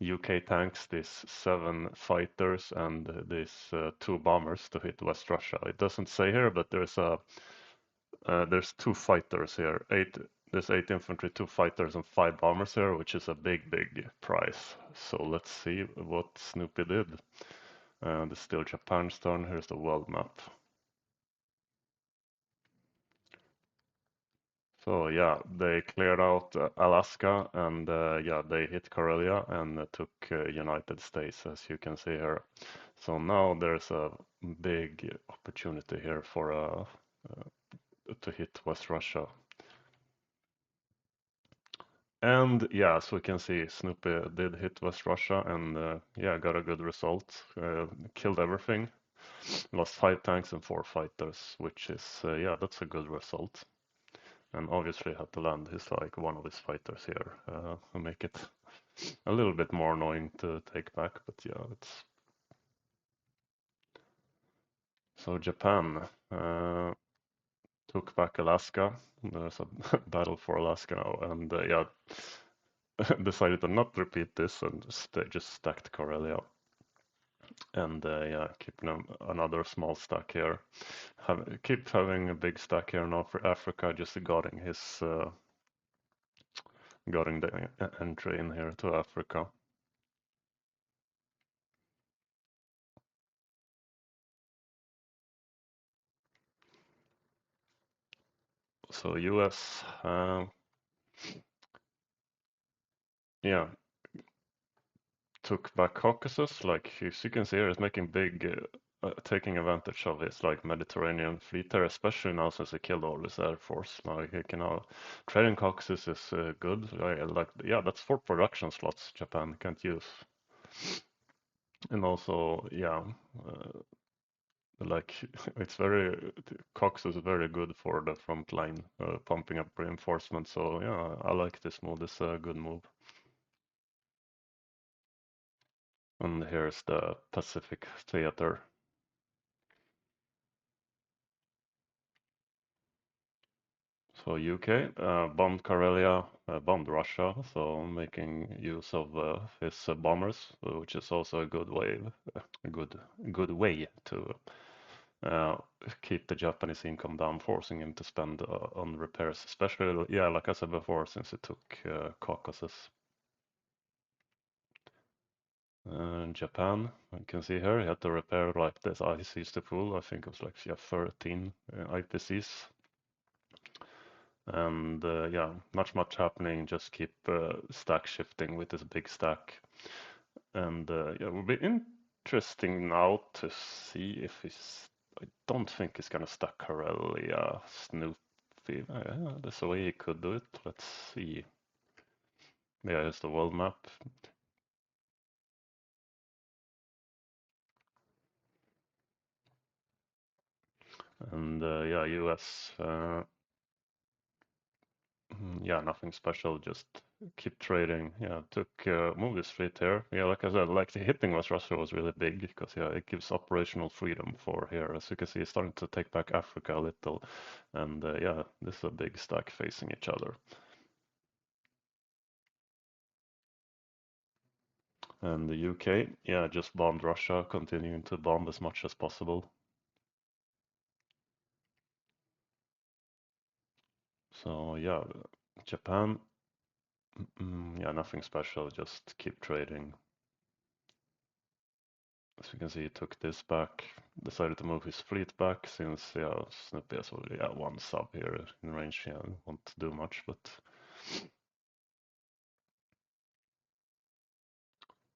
UK tanks, these 7 fighters, and these 2 bombers to hit West Russia. It doesn't say here, but there's 2 fighters here. There's 8 infantry, 2 fighters, and 5 bombers here, which is a big prize. So let's see what Snoopy did. It's still Japan's turn. Here's the world map. So yeah, they cleared out Alaska, and yeah, they hit Karelia and took United States, as you can see here. So now there's a big opportunity here for to hit West Russia. And yeah, as we can see, Snoopy did hit West Russia and yeah, got a good result. Killed everything. Lost 5 tanks and 4 fighters, which is yeah, that's a good result. And obviously had to land his like one of his fighters here to make it a little bit more annoying to take back. But yeah, it's so Japan took back Alaska. There's a battle for Alaska now, and yeah, decided to not repeat this and just stacked Karelia. And yeah, keeping another small stack here. Keep having a big stack here now for Africa, just guarding his guarding the entry in here to Africa. So US, yeah, took back Caucasus. Like as you can see here, it's making big, taking advantage of his like Mediterranean fleet there, especially now since he killed all his air force. Like he can now trading Caucasus is good. Like yeah, that's 4 production slots Japan can't use. And also yeah, like it's very Cox is very good for the front line, pumping up reinforcements. So yeah, I like this move. This is a good move. And here's the Pacific Theater. So UK bombed Karelia, bombed Russia, so making use of his bombers, which is also a good way, a good way to uh, keep the Japanese income down, forcing him to spend on repairs, especially, yeah, like I said before, since it took Caucasus. Japan, you can see here, he had to repair like this ICs to full, I think it was like yeah, 13 IPCs. And yeah, not much happening, just keep stack shifting with this big stack. And yeah, it will be interesting now to see if he's. I don't think he's gonna stack Corellia, Snoopy. There's a way he could do it. Let's see. Yeah, here's the world map. And yeah, US. Yeah, nothing special. Just keep trading. Yeah, took movie street here. Yeah, like I said, like the hitting West Russia was really big because yeah, it gives operational freedom for here. As you can see, it's starting to take back Africa a little, and yeah, this is a big stack facing each other. And the UK, yeah, just bombed Russia, continuing to bomb as much as possible. So yeah, Japan, yeah, nothing special. Just keep trading. As you can see, he took this back, decided to move his fleet back since, yeah, Snoopy has already got 1 sub here in range. Yeah, won't do much, but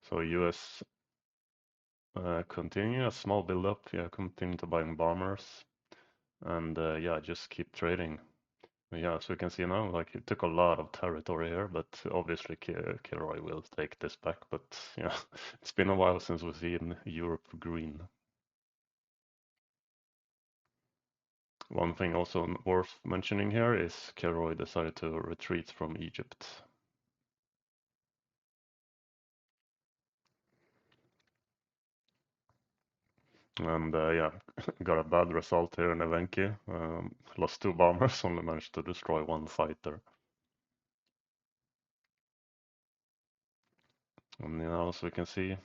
so US continue a small build up. Yeah, continue to buying bombers, and yeah, just keep trading. Yeah, so you can see now, like he took a lot of territory here, but obviously Kilroy will take this back. But yeah, it's been a while since we've seen Europe green. One thing also worth mentioning here is Kilroy decided to retreat from Egypt. And yeah, got a bad result here in Evenki. Lost 2 bombers, only managed to destroy 1 fighter. And you know, as we can see,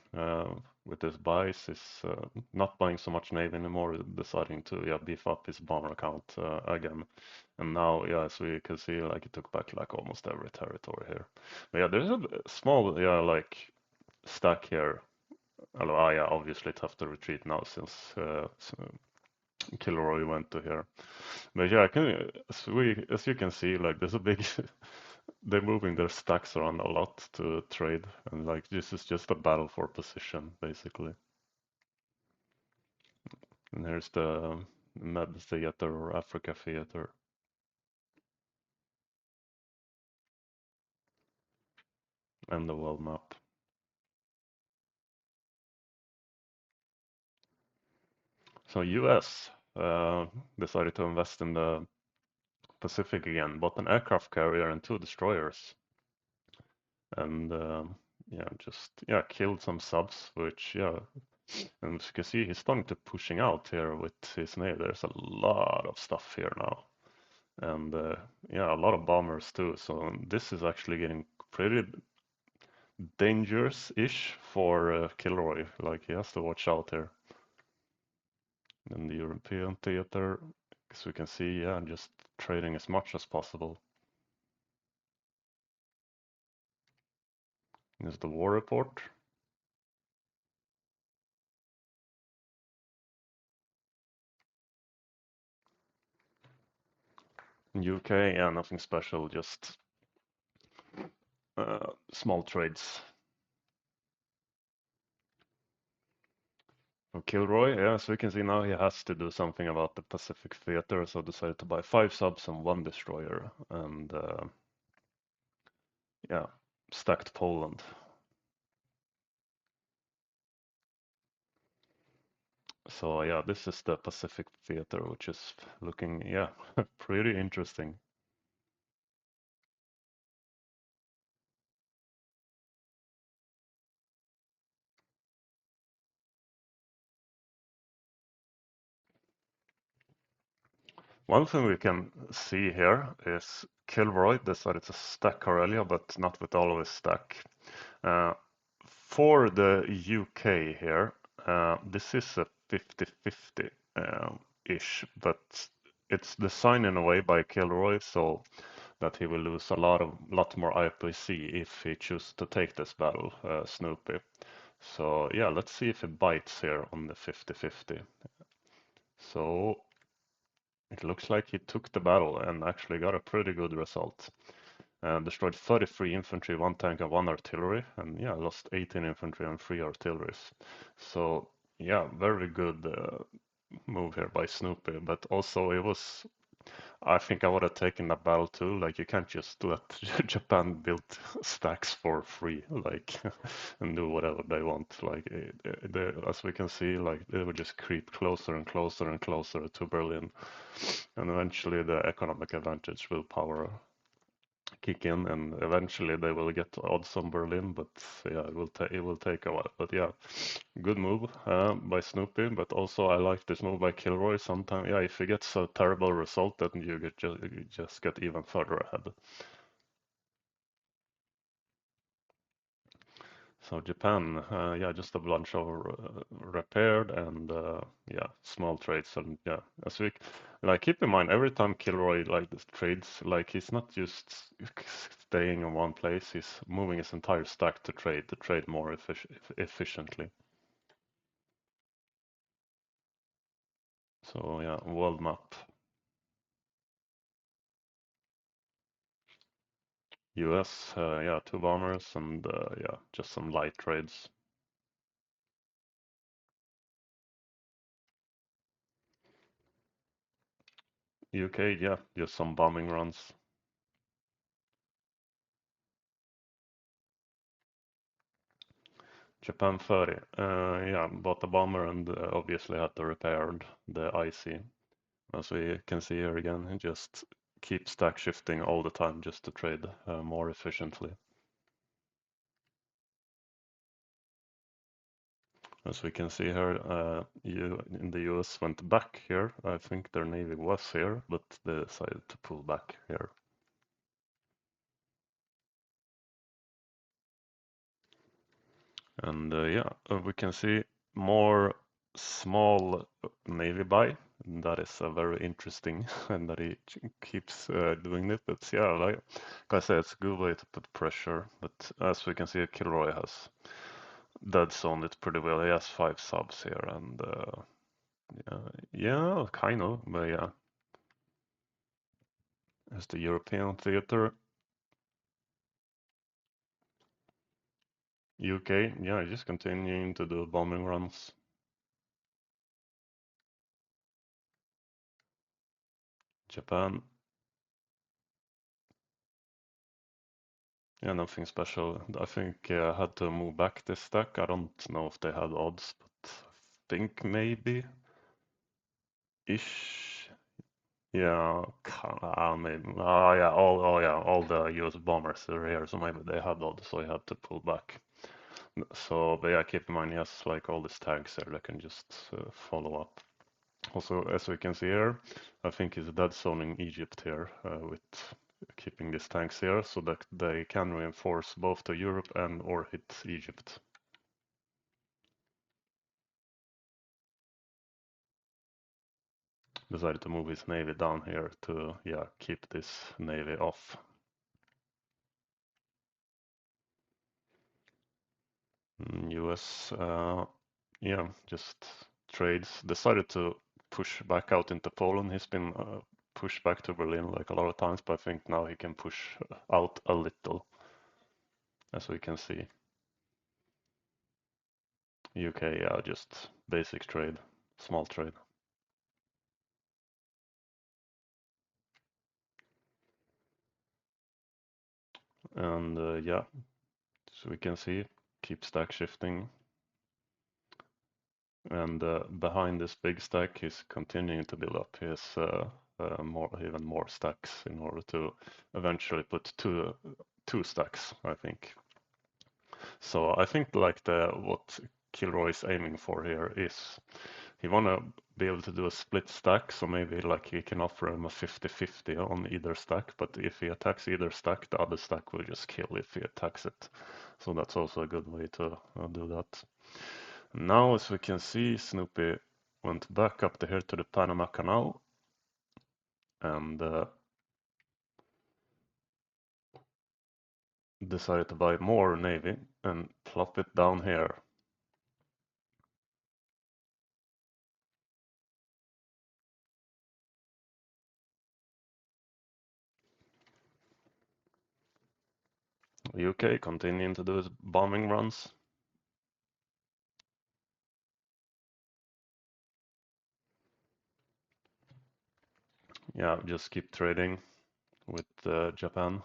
with this buys, is not buying so much navy anymore, deciding to yeah beef up his bomber account again. And now, yeah, as we can see, like it took back like almost every territory here. But yeah, there's a small yeah like stack here. Although, yeah, obviously tough to retreat now since Kilroy went to here. But yeah, as you can see, like there's a big they're moving their stacks around a lot to trade, and like this is just a battle for position basically. And here's the Med Theater or Africa Theater. and the world map. So US decided to invest in the Pacific again, bought an aircraft carrier and two destroyers, and yeah, just yeah, killed some subs, which yeah, and as you can see, he's starting to pushing out here with his navy. There's a lot of stuff here now, and yeah, a lot of bombers too. So this is actually getting pretty dangerous-ish for Kilroy. Like he has to watch out here in the European theater, because we can see, yeah, just trading as much as possible. Is the war report. In UK, yeah, nothing special, just small trades. For Kilroy, yeah, so we can see now he has to do something about the Pacific theater, so decided to buy 5 subs and 1 destroyer, and yeah, stacked Poland. So yeah, this is the Pacific theater, which is looking, yeah, pretty interesting. One thing we can see here is Kilroy decided to stack Corellia, but not with all of his stack. Uh, for the UK here, this is a 50-50 ish, but it's designed in a way by Kilroy so that he will lose a lot more IPC if he chooses to take this battle, Snoopy. So yeah, let's see if it bites here on the 50-50. So it looks like he took the battle and actually got a pretty good result. Destroyed 33 infantry, 1 tank, and 1 artillery, and yeah, lost 18 infantry and 3 artilleries. So yeah, very good move here by Snoopy, but also it was I think I would have taken that battle too. Like you can't just let Japan build stacks for free, like and do whatever they want. Like as we can see, like they would just creep closer and closer and closer to Berlin, and eventually the economic advantage will power kick in, and eventually they will get odds on Berlin. But yeah, it will take a while. But yeah, good move by Snoopy. But also I like this move by Kilroy. Sometimes yeah, if he gets a terrible result, then you just get even further ahead. So Japan, yeah, just a bunch of repaired and yeah, small trades and yeah, as we like keep in mind every time Kilroy like this trades, like he's not just staying in one place, he's moving his entire stack to trade more efficiently. So yeah, world map, US, yeah, 2 bombers and yeah, just some light trades. UK, yeah, just some bombing runs. Japan 30. Yeah, bought the bomber and obviously had to repair the IC. As we can see here again, it just keep stack shifting all the time just to trade more efficiently. As we can see here, you in the US went back here. I think their navy was here, but they decided to pull back here. And yeah, we can see more small navy buy. That is very interesting, and that he keeps doing it. But yeah, like I said, it's a good way to put pressure. But as we can see, Kilroy has dead zoned it pretty well. He has 5 subs here, and yeah, yeah, kind of, but yeah, it's the European theater. UK, yeah, just continuing to do bombing runs. Japan, Yeah, nothing special. I think I had to move back this stack. I don't know if they had odds, but I think maybe ish. Yeah, maybe. Yeah, all the US bombers are here, so maybe they had odds, so I had to pull back. So, but yeah, keep in mind, he has like all these tags there that can just follow up. Also, as we can see here, I think he's dead zoning Egypt here with keeping these tanks here so that they can reinforce both to Europe and or hit Egypt. Decided to move his navy down here to, yeah, keep this navy off. US, yeah, just trades. Decided to push back out into Poland. He's been pushed back to Berlin like a lot of times, but I think now he can push out a little, as we can see. UK, yeah, just basic trade, small trade. And yeah, so we can see, keep stack shifting. And behind this big stack, he's continuing to build up his even more stacks in order to eventually put two stacks, I think. So I think like what Kilroy is aiming for here is he wanna be able to do a split stack, so maybe like he can offer him a 50-50 on either stack, but if he attacks either stack, the other stack will just kill if he attacks it. So that's also a good way to do that. Now, as we can see, Snoopy went back up here to the Panama Canal and decided to buy more navy and plop it down here. UK continuing to do his bombing runs. Yeah, just keep trading with Japan.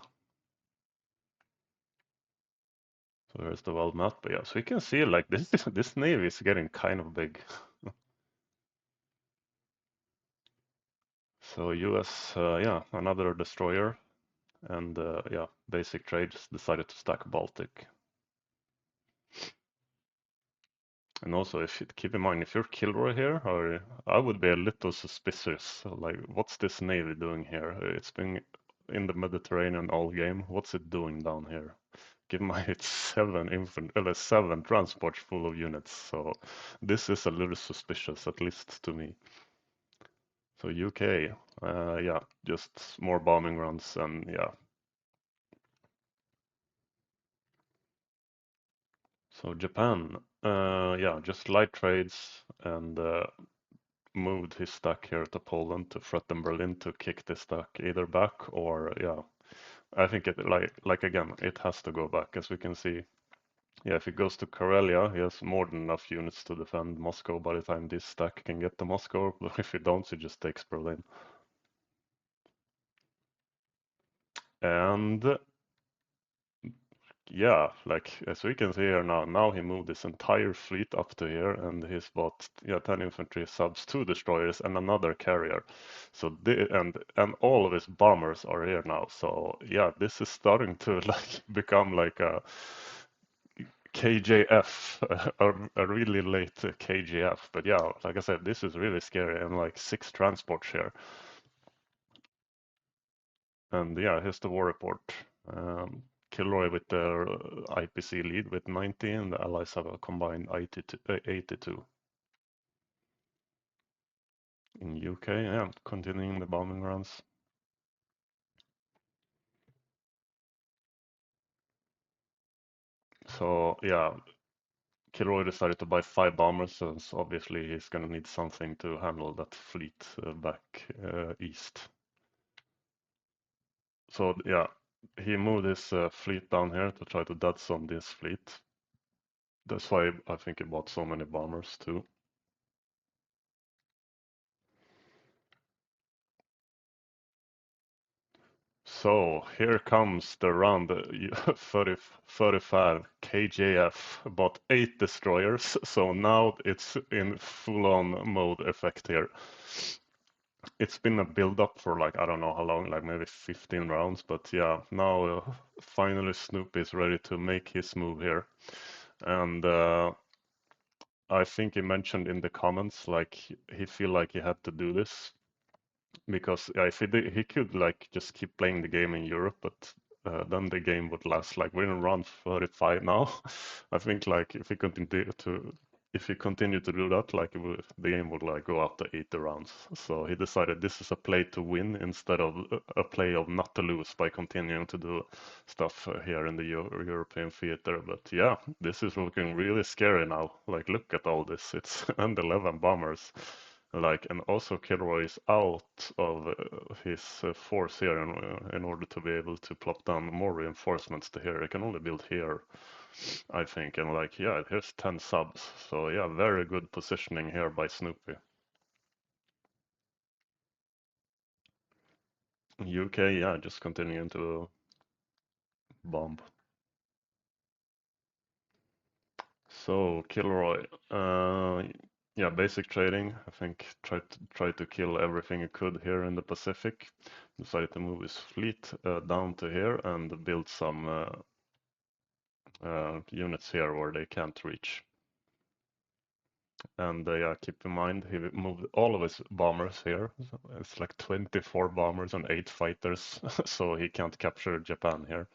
So here's the world map. But yeah, so we can see like this navy is getting kind of big. So US, yeah, another destroyer, and yeah, basic trades decided to stack Baltic. And also, if you keep in mind, if you're Kilroy here, or I would be a little suspicious. Like, what's this navy doing here? It's been in the Mediterranean all game. What's it doing down here? Keep in mind, it's seven transports full of units. So this is a little suspicious, at least to me. So UK, yeah, just more bombing runs and yeah. So Japan, yeah, just light trades and moved his stack here to Poland to threaten Berlin to kick this stack either back or yeah. I think it like again it has to go back as we can see. Yeah, if it goes to Karelia, he has more than enough units to defend Moscow by the time this stack can get to Moscow. But if he don't, he just takes Berlin. And yeah, like as we can see here now he moved his entire fleet up to here and he's bought yeah 10 infantry subs, 2 destroyers and another carrier. So and all of his bombers are here now. So yeah, this is starting to like become like a KJF, a really late KGF. But yeah, like I said, this is really scary and like 6 transports here. And yeah, here's the war report. Um, Kilroy with their IPC lead with 90, and the Allies have a combined 82. In UK, yeah, continuing the bombing runs. So yeah, Kilroy decided to buy 5 bombers, so obviously he's gonna need something to handle that fleet back east. So yeah, he moved his fleet down here to try to dead zone this fleet. That's why I think he bought so many bombers too. So here comes the round 30, 35 KJF, about 8 destroyers. So now it's in full-on mode effect here. It's been a build-up for like, I don't know how long, like maybe 15 rounds. But yeah, now finally Snoopy is ready to make his move here. And I think he mentioned in the comments like he feel like he had to do this because yeah, if he could like just keep playing the game in Europe, but then the game would last like we're in round 35 now. I think like if he continue to do that, like the game would like go up to 80 rounds. So he decided this is a play to win instead of a play of not to lose by continuing to do stuff here in the European theater. But yeah, this is looking really scary now. Like look at all this. It's and 11 bombers. Like, and also Kilroy is out of his force here in order to be able to plop down more reinforcements to here. He can only build here, I think. And like, yeah, here's 10 subs. So yeah, very good positioning here by Snoopy. UK, yeah, just continuing to bomb. So Kilroy, yeah, basic trading. I think tried to kill everything he could here in the Pacific. Decided to move his fleet down to here and build some units here where they can't reach. And yeah, keep in mind he moved all of his bombers here. It's like 24 bombers and 8 fighters, so he can't capture Japan here.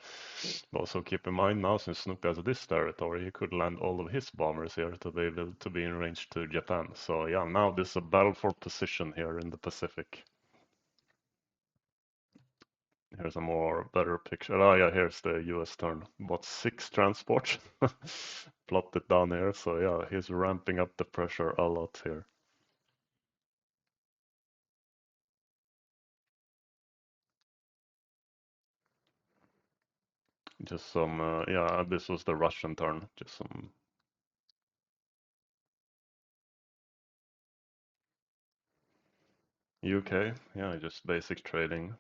Also keep in mind now, since Snoopy has this territory, he could land all of his bombers here to be able to be in range to Japan. So yeah, now this is a battle for position here in the Pacific. Here's a more better picture. Oh yeah, here's the US turn. Bought 6 transports. Plopped it down here. So yeah, he's ramping up the pressure a lot here. Just some, yeah, this was the Russian turn. Just some UK. Yeah, just basic trading.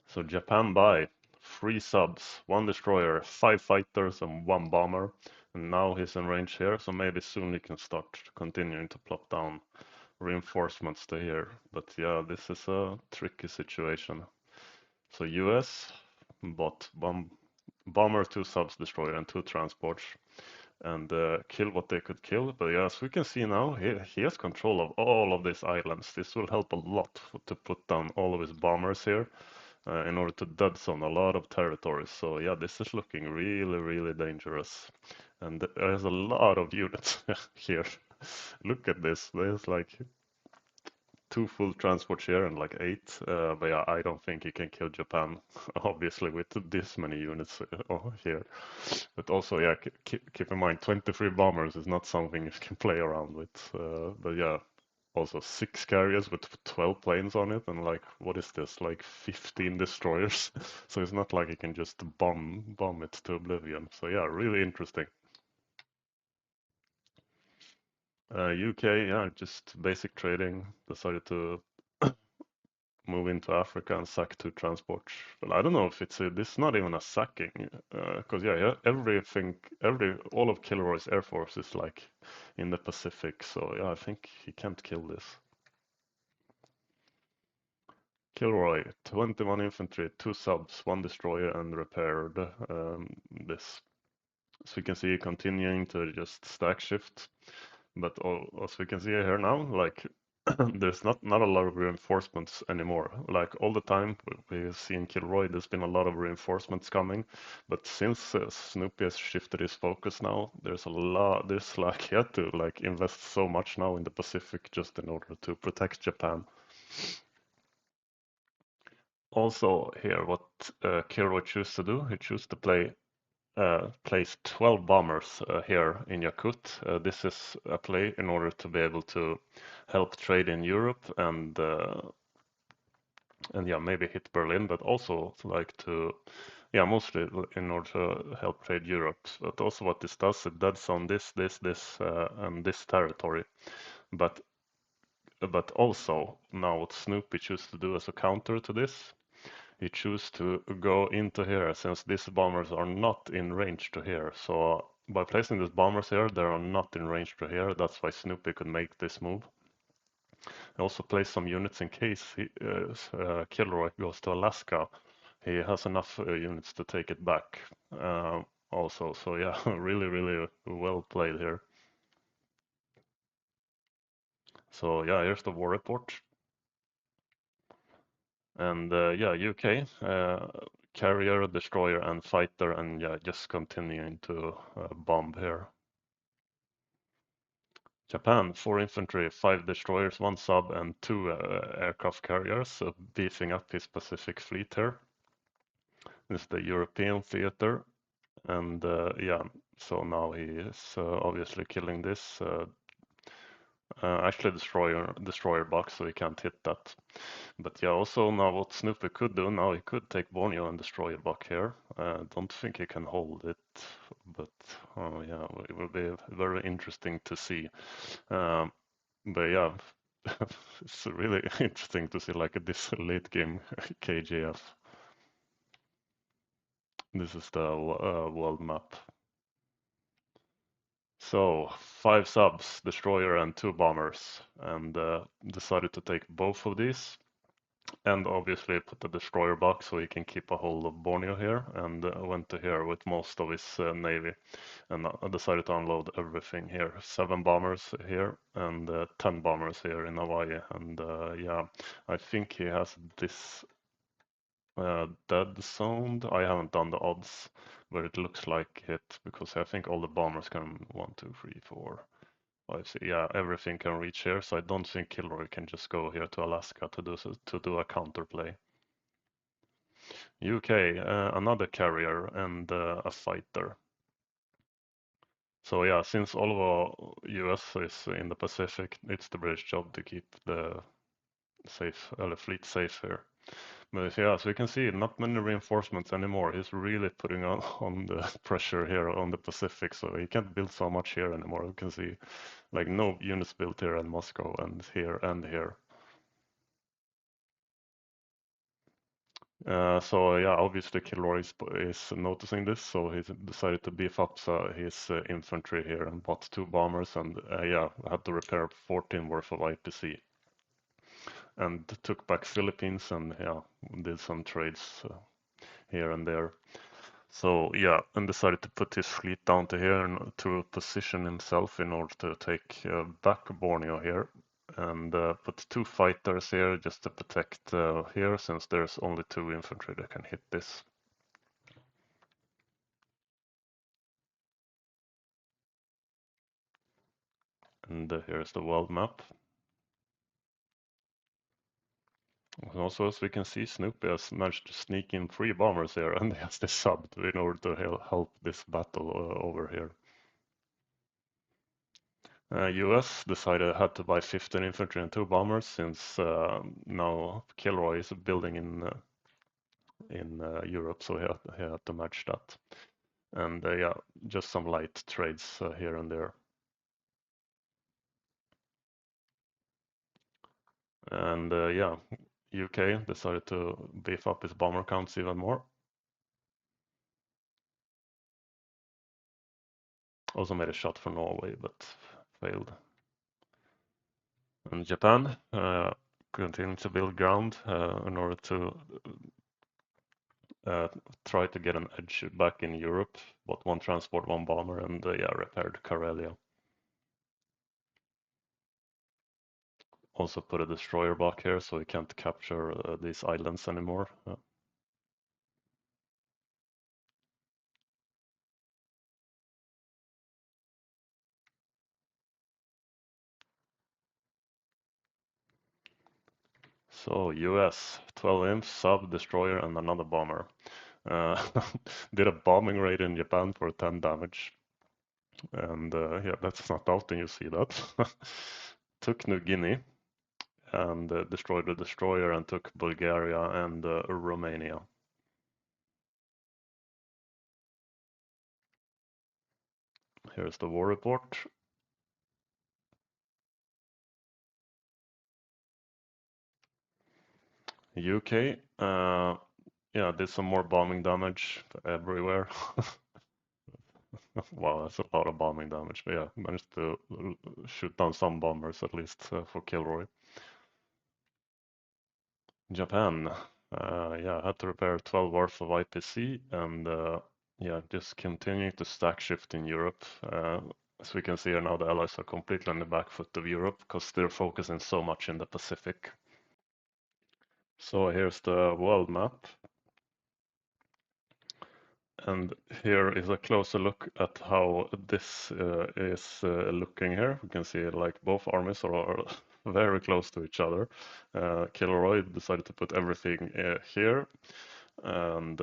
So Japan buy 3 subs, 1 destroyer, 5 fighters, and 1 bomber. And now he's in range here, so maybe soon he can start continuing to plop down reinforcements to here. But yeah, this is a tricky situation. So US bought bomber, 2 subs, destroyer, and 2 transports, and kill what they could kill. But yeah, as we can see now, he has control of all of these islands. This will help a lot to put down all of his bombers here in order to dead zone a lot of territories. So yeah, this is looking really, really dangerous. And there's a lot of units here. Look at this. There's like 2 full transports here and like 8. But yeah, I don't think he can kill Japan, obviously, with this many units here. But also, yeah, keep in mind, 23 bombers is not something you can play around with. But yeah, also 6 carriers with 12 planes on it, and like, what is this? Like 15 destroyers. So it's not like you can just bomb it to oblivion. So yeah, really interesting. UK, yeah, just basic trading. Decided to move into Africa and sack 2 transports. But I don't know if this is not even a sacking, because yeah, all of Kilroy's air force is like in the Pacific. So yeah, I think he can't kill this. Kilroy, 21 infantry, 2 subs, 1 destroyer, and repaired this. So we can see continuing to just stack shift. But as we can see here now, like there's not a lot of reinforcements anymore. Like all the time we see in Kilroy, there's been a lot of reinforcements coming. But since Snoopy has shifted his focus now, there's like he had to like invest so much now in the Pacific just in order to protect Japan. Also here, what Kilroy chose to do, he chose to place 12 bombers here in Yakut. This is a play in order to be able to help trade in Europe and yeah, maybe hit Berlin, but also like to yeah, mostly in order to help trade Europe. But also what this does, it dead zone this, and this territory. But But also, now what Snoopy chooses to do as a counter to this, he chooses to go into here since these bombers are not in range to here. So by placing these bombers here, they are not in range to here. That's why Snoopy could make this move. He also placed some units in case Kilroy goes to Alaska. He has enough units to take it back also. So yeah, really, really well played here. So yeah, here's the war report. And yeah, UK, carrier, destroyer, and fighter, and yeah, just continuing to bomb here. Japan, 4 infantry, 5 destroyers, 1 sub, and 2 aircraft carriers, so beefing up his Pacific fleet here. This is the European theater, and yeah, so now he is obviously killing this. Actually, destroyer box, so he can't hit that. But yeah, also now what Snoopy could do, now he could take Borneo and destroy a buck here. Don't think he can hold it, but oh yeah, it will be very interesting to see. Um, but yeah, it's really interesting to see like this late game KJF. This is the world map. So 5 subs, destroyer and 2 bombers, and decided to take both of these. And obviously put the destroyer box so he can keep a hold of Borneo here, and went to here with most of his navy, and decided to unload everything here. 7 bombers here and 10 bombers here in Hawaii, and yeah, I think he has this dead zoned. I haven't done the odds, but it looks like it because I think all the bombers can 1, 2, 3, 4. I see. Yeah, everything can reach here, so I don't think Kilroy can just go here to Alaska to do a counterplay. UK, another carrier and a fighter. So yeah, since all of our US is in the Pacific, it's the British job to keep the fleet safe here. But yeah, so you can see not many reinforcements anymore. He's really putting on the pressure here on the Pacific, so he can't build so much here anymore. You can see like no units built here in Moscow and here and here. So yeah, obviously Kilroy is noticing this, so he's decided to beef up his infantry here and bought 2 bombers and yeah, had to repair 14 worth of IPC. And took back Philippines and yeah, did some trades here and there. So yeah, and decided to put his fleet down to here and to position himself in order to take back Borneo here. And put 2 fighters here just to protect here, since there's only 2 infantry that can hit this. And here's the world map. Also, as we can see, Snoopy has managed to sneak in 3 bombers here, and he has the sub in order to help this battle over here. US decided had to buy 15 infantry and 2 bombers since now Kilroy is building in Europe, so he had to match that. And yeah, just some light trades here and there. And yeah, UK decided to beef up his bomber counts even more. Also made a shot for Norway, but failed. And Japan continued to build ground in order to try to get an edge back in Europe. Bought 1 transport, 1 bomber, and yeah, repaired Karelia. Also put a destroyer back here, so we can't capture these islands anymore. So US, 12 imps, sub, destroyer, and another bomber. Uh, did a bombing raid in Japan for 10 damage. And yeah, that's not often you see that. Took New Guinea and destroyed the destroyer and took Bulgaria and Romania. Here's the war report. UK, yeah, did some more bombing damage everywhere. Wow, that's a lot of bombing damage, but yeah, managed to shoot down some bombers at least for Kilroy. Japan, yeah, had to repair 12 worth of IPC and yeah, just continuing to stack shift in Europe. As we can see here now, the Allies are completely on the back foot of Europe because they're focusing so much in the Pacific. So here's the world map. And here is a closer look at how this is looking here. We can see like both armies are very close to each other. Kilroy decided to put everything here, and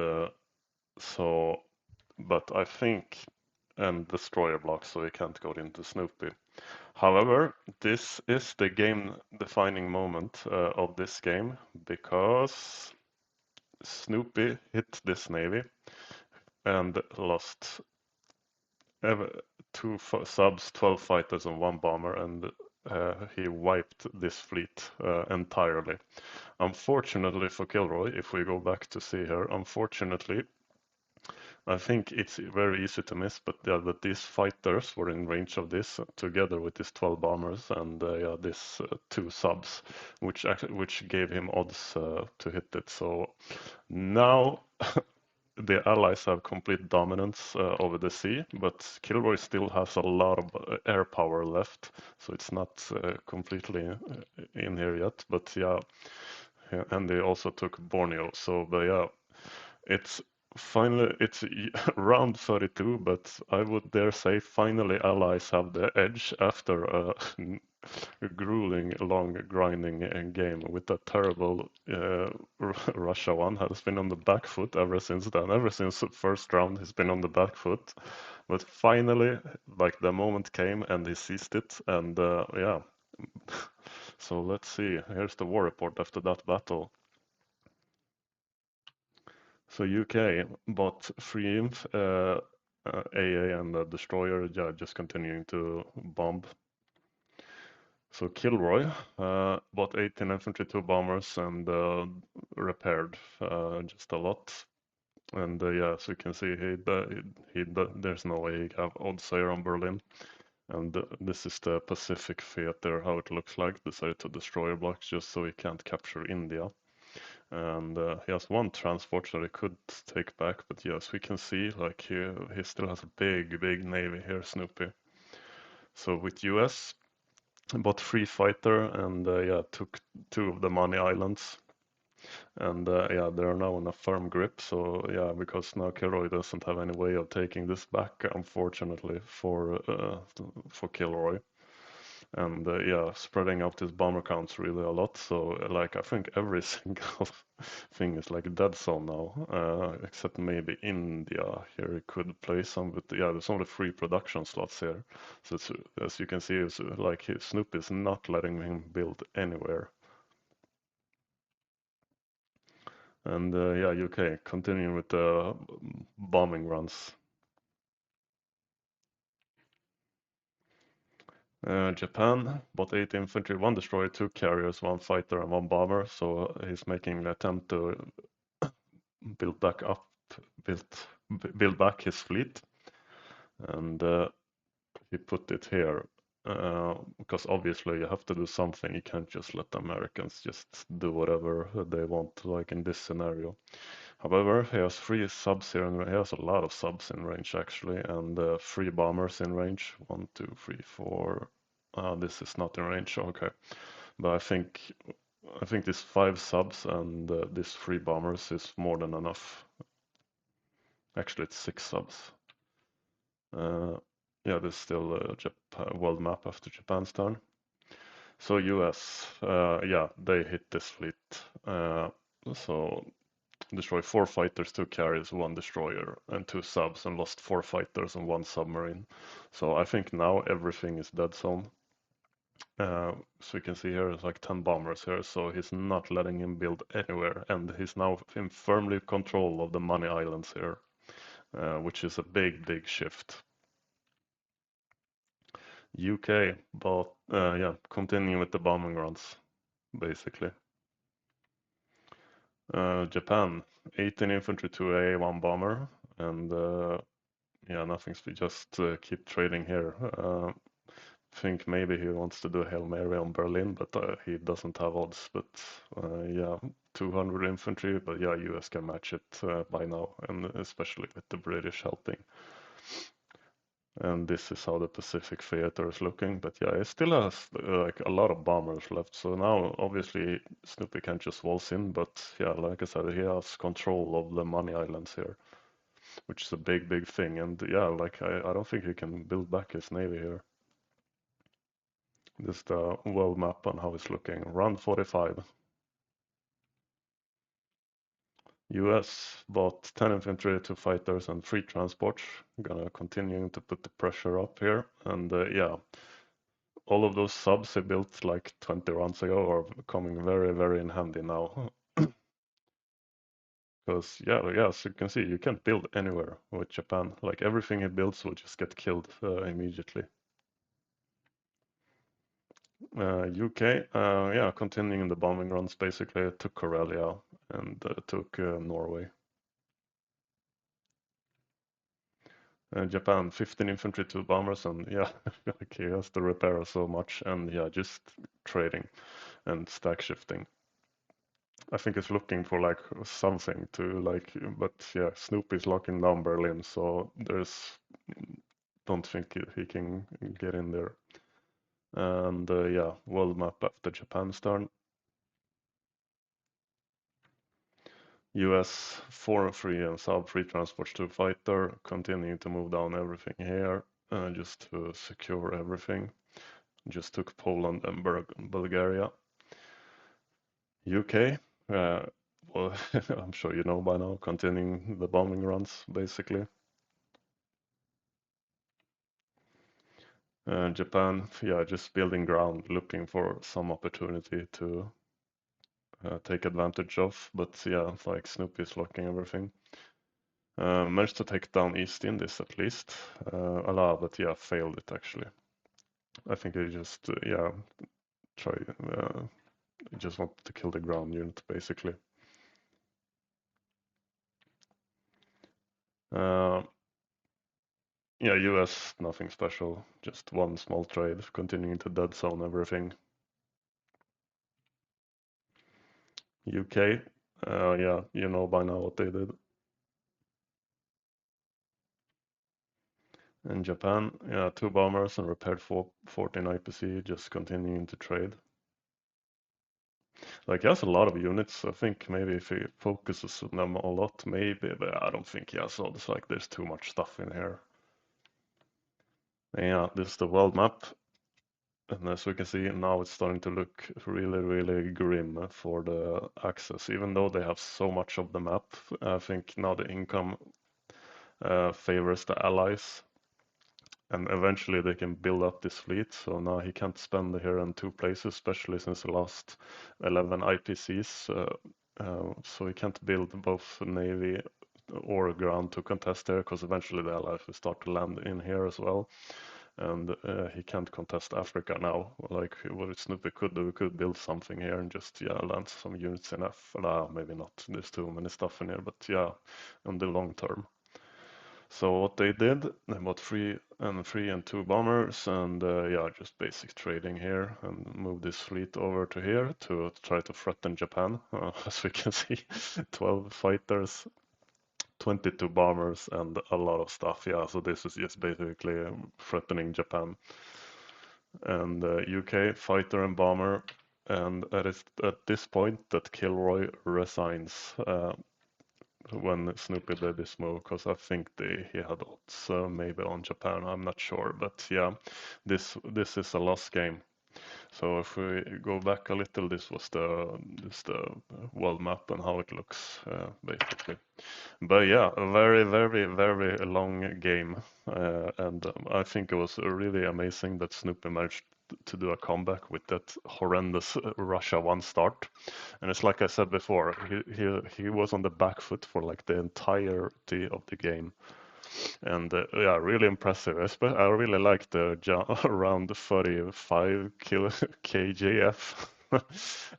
so, but I think, and destroyer blocks, so we can't go into Snoopy. However, this is the game-defining moment of this game because Snoopy hit this navy and lost two subs, 12 fighters, and one bomber, and he wiped this fleet entirely. Unfortunately for Kilroy, if we go back to see here, unfortunately, I think it's very easy to miss, but yeah, that these fighters were in range of this together with these 12 bombers and yeah, these two subs, which gave him odds to hit it. So now the Allies have complete dominance over the sea, but Kilroy still has a lot of air power left, so it's not completely in here yet. But yeah, and they also took Borneo. So, but yeah, it's finally it's round 32, but I would dare say finally Allies have the edge after a grueling, long, grinding game with a terrible Russia one. Has been on the back foot ever since then. Ever since the first round, he's been on the back foot. But finally, like the moment came and he seized it, and yeah. So let's see. Here's the war report after that battle. So UK bought free inf, AA and the destroyer, yeah, just continuing to bomb. So Kilroy bought 18 infantry, 2 bombers, and repaired just a lot. And yeah, so you can see there's no way he have odds here on Berlin. And this is the Pacific theater, how it looks like. Decided to destroy blocks just so he can't capture India. And he has one transport that he could take back, but yes, we can see like he still has a big navy here, Snoopy. So with US, bought free fighter and yeah, took 2 of the money islands. And yeah, they are now in a firm grip. So yeah, because now Kilroy doesn't have any way of taking this back, unfortunately for Kilroy. And yeah, spreading out his bomber counts really a lot. So like I think every single thing is like dead zone now, except maybe India. Here he could play some, but yeah, there's only 3 production slots here. So it's, as you can see, it's like Snoop is not letting him build anywhere. And yeah, UK continuing with the bombing runs. Japan bought 8 infantry, 1 destroyer, 2 carriers, 1 fighter, and 1 bomber. So he's making an attempt to build back up, build build back his fleet, and he put it here because obviously you have to do something. You can't just let the Americans just do whatever they want, like in this scenario. However, he has 3 subs here, and he has a lot of subs in range actually, and 3 bombers in range. 1, 2, 3, 4. This is not in range. Okay, but I think these 5 subs and these 3 bombers is more than enough. Actually, it's 6 subs. Uh, yeah, there's still a world map after Japan's turn. So US, yeah, they hit this fleet. So destroy 4 fighters, 2 carriers, 1 destroyer, and 2 subs, and lost 4 fighters and 1 submarine. So I think now everything is dead zone. So you can see here it's like 10 bombers here, so he's not letting him build anywhere, and he's now in firmly control of the money islands here, which is a big shift. UK, but yeah, continuing with the bombing runs, basically. Japan, 18 infantry, 2A, 1 bomber, and yeah, nothing. We just keep trading here. Think maybe he wants to do a Hail Mary on Berlin, but he doesn't have odds. But yeah, 200 infantry, but yeah, US can match it by now, and especially with the British helping. And this is how the Pacific theater is looking. But yeah, it still has like a lot of bombers left. So now obviously Snoopy can't just waltz in, but yeah, like I said, he has control of the money islands here, which is a big, big thing. And yeah, like I don't think he can build back his navy here. This is the world map on how it's looking. Round 45. US bought 10 infantry, 2 fighters, and 3 transports. Gonna continue to put the pressure up here. And yeah, all of those subs he built like 20 rounds ago are coming very, very in handy now. Because yeah, as you can see, you can't build anywhere with Japan. Like everything he builds will just get killed immediately. UK, yeah, continuing the bombing runs basically. Took Karelia and took Norway. Japan, 15 infantry, 2 bombers, and yeah, like he has to repair so much, and yeah, just trading and stack shifting. I think it's looking for like something to like, but yeah, Snoopy's locking down Berlin, so there's don't think he can get in there. And yeah, world map after Japan's turn. US 4 and 3 and Sub 3 transports to fighter, continuing to move down everything here, just to secure everything. Just took Poland and Bulgaria. UK, well, I'm sure you know by now, continuing the bombing runs basically. Japan, yeah, just building ground, looking for some opportunity to take advantage of. But yeah, like Snoopy is locking everything. Managed to take down East Indies at least. Allah, but yeah, failed it actually. I think he just, yeah, try, just wanted to kill the ground unit basically. Uh, Yeah, US, nothing special. Just one small trade, continuing to dead zone everything. UK, yeah, you know by now what they did. And Japan, yeah, 2 bombers and repaired 14 IPC, just continuing to trade. Like, he has a lot of units. I think maybe if he focuses on them a lot, maybe, but I don't think he has all this. Like, there's too much stuff in here. And yeah, this is the world map. And as we can see, now it's starting to look really, really grim for the Axis. Even though they have so much of the map, I think now the income favors the allies. And eventually they can build up this fleet. So now he can't spend here in 2 places, especially since he lost 11 IPCs. So he can't build both navy or ground to contest there, because eventually the allies will start to land in here as well. And he can't contest Africa now. Like what Snoopy could do, we could build something here and just land some units in Africa. Maybe not. There's too many stuff in here, but yeah, in the long term. So what they did, they bought 3 and 2 bombers, and yeah, just basic trading here, and move this fleet over to here to try to threaten Japan. As we can see, 12 fighters, 22 bombers, and a lot of stuff. Yeah, so this is just basically threatening Japan. And UK fighter and bomber, and it's at this point that Kilroy resigns. When Snoopy did this move, because I think he had odds maybe on Japan. I'm not sure, but yeah, this is a lost game. So if we go back a little, this the world map and how it looks basically. But yeah, a very, very, very long game, and I think it was really amazing that Snoopy managed to do a comeback with that horrendous Russia 1 start. And it's like I said before, he was on the back foot for like the entirety of the game. And yeah, really impressive. I really like the around 35 kJF.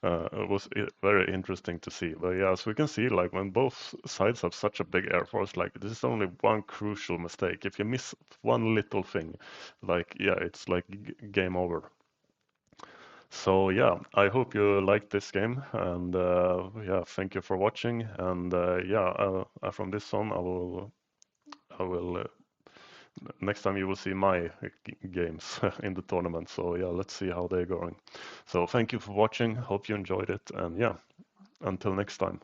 It was very interesting to see. But yeah, as we can see, like when both sides have such a big air force, like this is only one crucial mistake. If you miss one little thing, like yeah, it's like game over. So yeah, I hope you liked this game, and yeah, thank you for watching. And yeah, from this on, I will next time you will see my games in the tournament. So yeah, let's see how they're going. So thank you for watching. Hope you enjoyed it, and yeah, until next time.